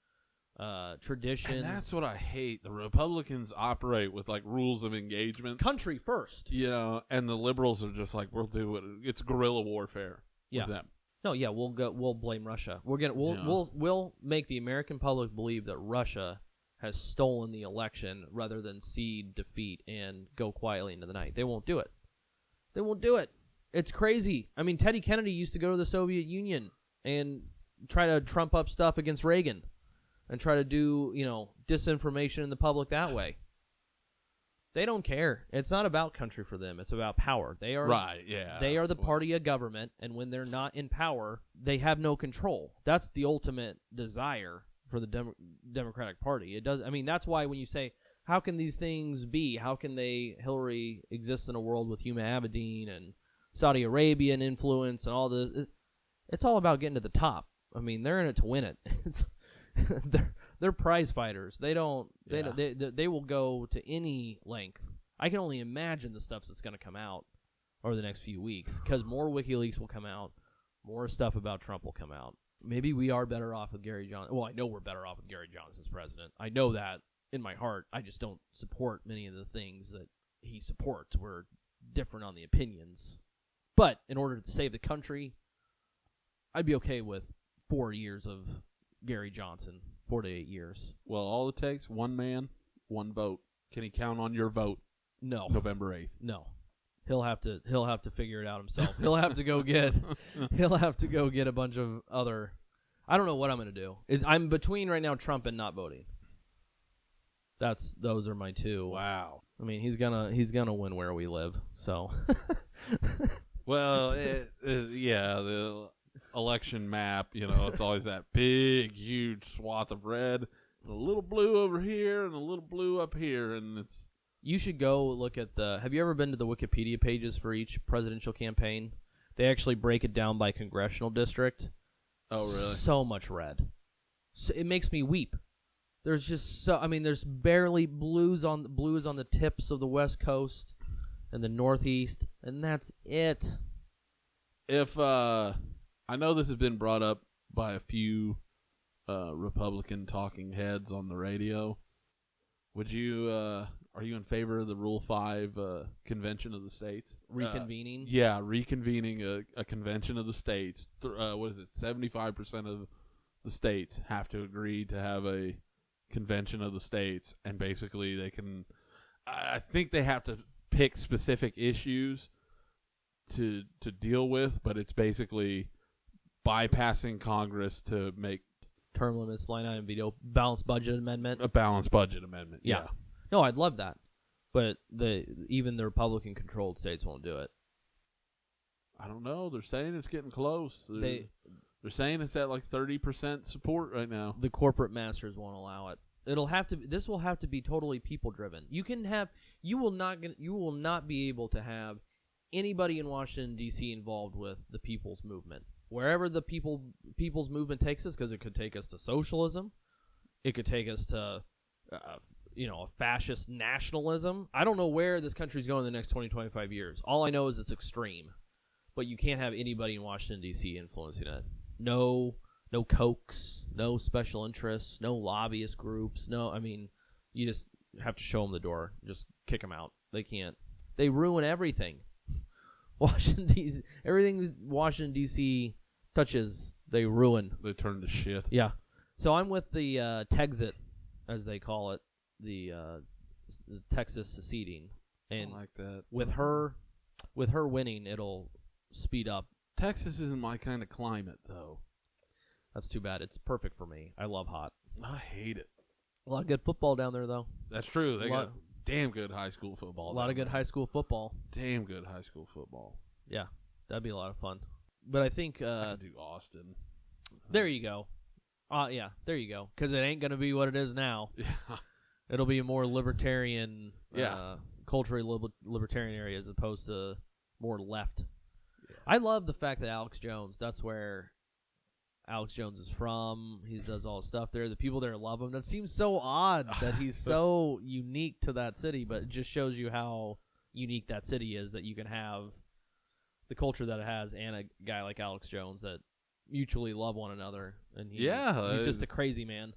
traditions. And that's what I hate. The Republicans operate with, like, rules of engagement. Country first. You know, and the liberals are just like, we'll do it. It's guerrilla warfare Yeah. with them. No, yeah, we'll blame Russia. We'll make the American public believe that Russia has stolen the election rather than cede defeat and go quietly into the night. They won't do it. They won't do it. It's crazy. I mean, Teddy Kennedy used to go to the Soviet Union and try to trump up stuff against Reagan and try to do, disinformation in the public that way. They don't care. It's not about country for them. It's about power. They are Right, yeah. They are the party of government, and when they're not in power, they have no control. That's the ultimate desire for the Democratic Party. It does. I mean, that's why when you say, how can these things be? How can Hillary exist in a world with Huma Abedin and Saudi Arabian influence and all this? It's all about getting to the top. I mean, they're in it to win it. They're prize fighters. They will go to any length. I can only imagine the stuff that's going to come out over the next few weeks, because more WikiLeaks will come out, more stuff about Trump will come out. Maybe we are better off with Gary Johnson. Well, I know we're better off with Gary Johnson as president. I know that in my heart. I just don't support many of the things that he supports. We're different on the opinions. But in order to save the country, I'd be okay with 4 years of Gary Johnson, 4 to 8 years. Well, all it takes, one man, one vote. Can he count on your vote No. November 8th? No. He'll have to figure it out himself. He'll have to go get a bunch of other. I don't know what I'm going to do. I'm between right now Trump and not voting. Those are my two. Wow. I mean, he's gonna win where we live. So. Well, yeah, the election map, it's always that big, huge swath of red, a little blue over here and a little blue up here, and it's. You should go look at have you ever been to the Wikipedia pages for each presidential campaign? They actually break it down by congressional district. Oh, really? So much red. So it makes me weep. There's just there's barely blues on the tips of the West Coast and the Northeast, and that's it. If I know this has been brought up by a few Republican talking heads on the radio, would you are you in favor of the Rule 5 convention of the states? Reconvening? Yeah, reconvening a convention of the states. What is it? 75% of the states have to agree to have a convention of the states, and basically they can. I think they have to pick specific issues to deal with, but it's basically bypassing Congress to make Term limits, line item veto, balanced budget amendment. a balanced budget amendment. Yeah. No, I'd love that, but even the Republican-controlled states won't do it. I don't know. They're saying it's getting close. They're saying it's at like 30% support right now. The corporate masters won't allow it. This will have to be totally people-driven. You will not be able to have anybody in Washington D.C. involved with the people's movement. Wherever the people's movement takes us, because it could take us to socialism, it could take us to a fascist nationalism. I don't know where this country's going in the next 20, 25 years. All I know is it's extreme. But you can't have anybody in Washington, D.C. influencing it. No Kochs, no special interests, no lobbyist groups. You just have to show them the door. Just kick them out. They can't. They ruin everything. Everything Washington, D.C. touches, they ruin. They turn to shit. Yeah. So I'm with the Texit, as they call it, the Texas seceding, and I like that. with her winning, it'll speed up. Texas isn't my kind of climate, though. That's too bad. It's perfect for me. I love hot. I hate it. A lot of good football down there, though. That's true. They lot- got damn good high school football. A lot of good high school football. Damn good high school football. Yeah, that'd be a lot of fun. But I think I could do Austin. there you go. Yeah, there you go. Because it ain't gonna be what it is now. Yeah. It'll be a more libertarian, Yeah. culturally libertarian area as opposed to more left. Yeah. I love the fact that Alex Jones. That's where Alex Jones is from. He does all his stuff there. The people there love him. That seems so odd that he's so unique to that city, but it just shows you how unique that city is, that you can have the culture that it has and a guy like Alex Jones that mutually love one another. And he's just a crazy man.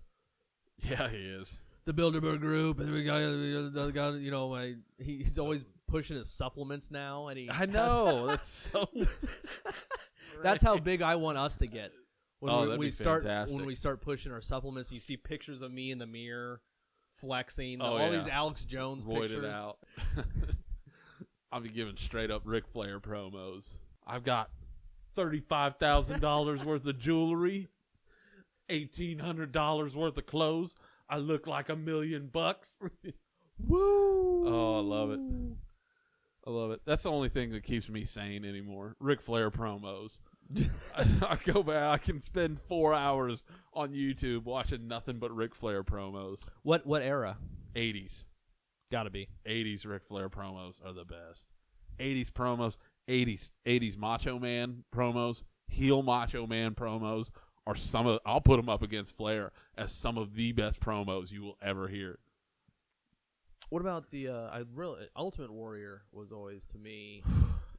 Yeah, he is. The Bilderberg Group, and we got the other guy. You know, he's always pushing his supplements now, and I know. That's so. That's how big I want us to get. When that'd we be start fantastic. when we start pushing our supplements, you see pictures of me in the mirror, flexing. Oh, all yeah. these Alex Jones Roided pictures. out. I'll be giving straight up Ric Flair promos. I've got $35,000 worth of jewelry, $1,800 worth of clothes. I look like $1 million. Woo! Oh, I love it. I love it. That's the only thing that keeps me sane anymore. Ric Flair promos. I go back. I can spend 4 hours on YouTube watching nothing but Ric Flair promos. What era? 80s. Gotta be. 80s Ric Flair promos are the best. 80s promos, 80s Macho Man promos, heel Macho Man promos are some of. I'll put them up against Flair as some of the best promos you will ever hear. What about the Ultimate Warrior was always, to me,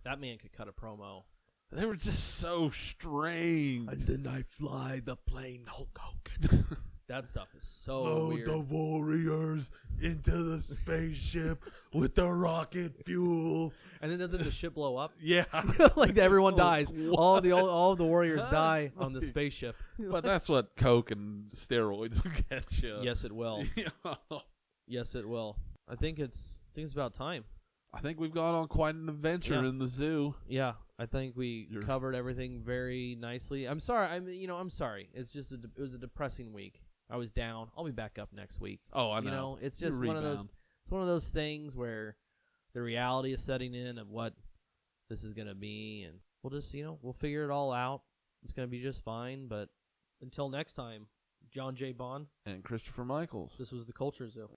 that man could cut a promo. They were just so strange. And then I fly the plane, Hulk Hogan. That stuff is so weird. the warriors into the spaceship with the rocket fuel. And then doesn't the ship blow up? Yeah, Like everyone dies. What? All of the warriors die on the spaceship. but that's what Coke and steroids will get you. Yes, it will. Yeah. Yes, it will. I think it's about time. I think we've gone on quite an adventure Yeah. in the zoo. Yeah, I think we You're- covered everything very nicely. I'm sorry. I'm sorry. It's just it was a depressing week. I was down. I'll be back up next week. Oh, I know. You know, it's You just one of those. rebound. It's one of those things where the reality is setting in of what this is gonna be, and we'll just we'll figure it all out. It's gonna be just fine. But until next time, John J. Bond. And Christopher Michaels. This was the Culture Zoo.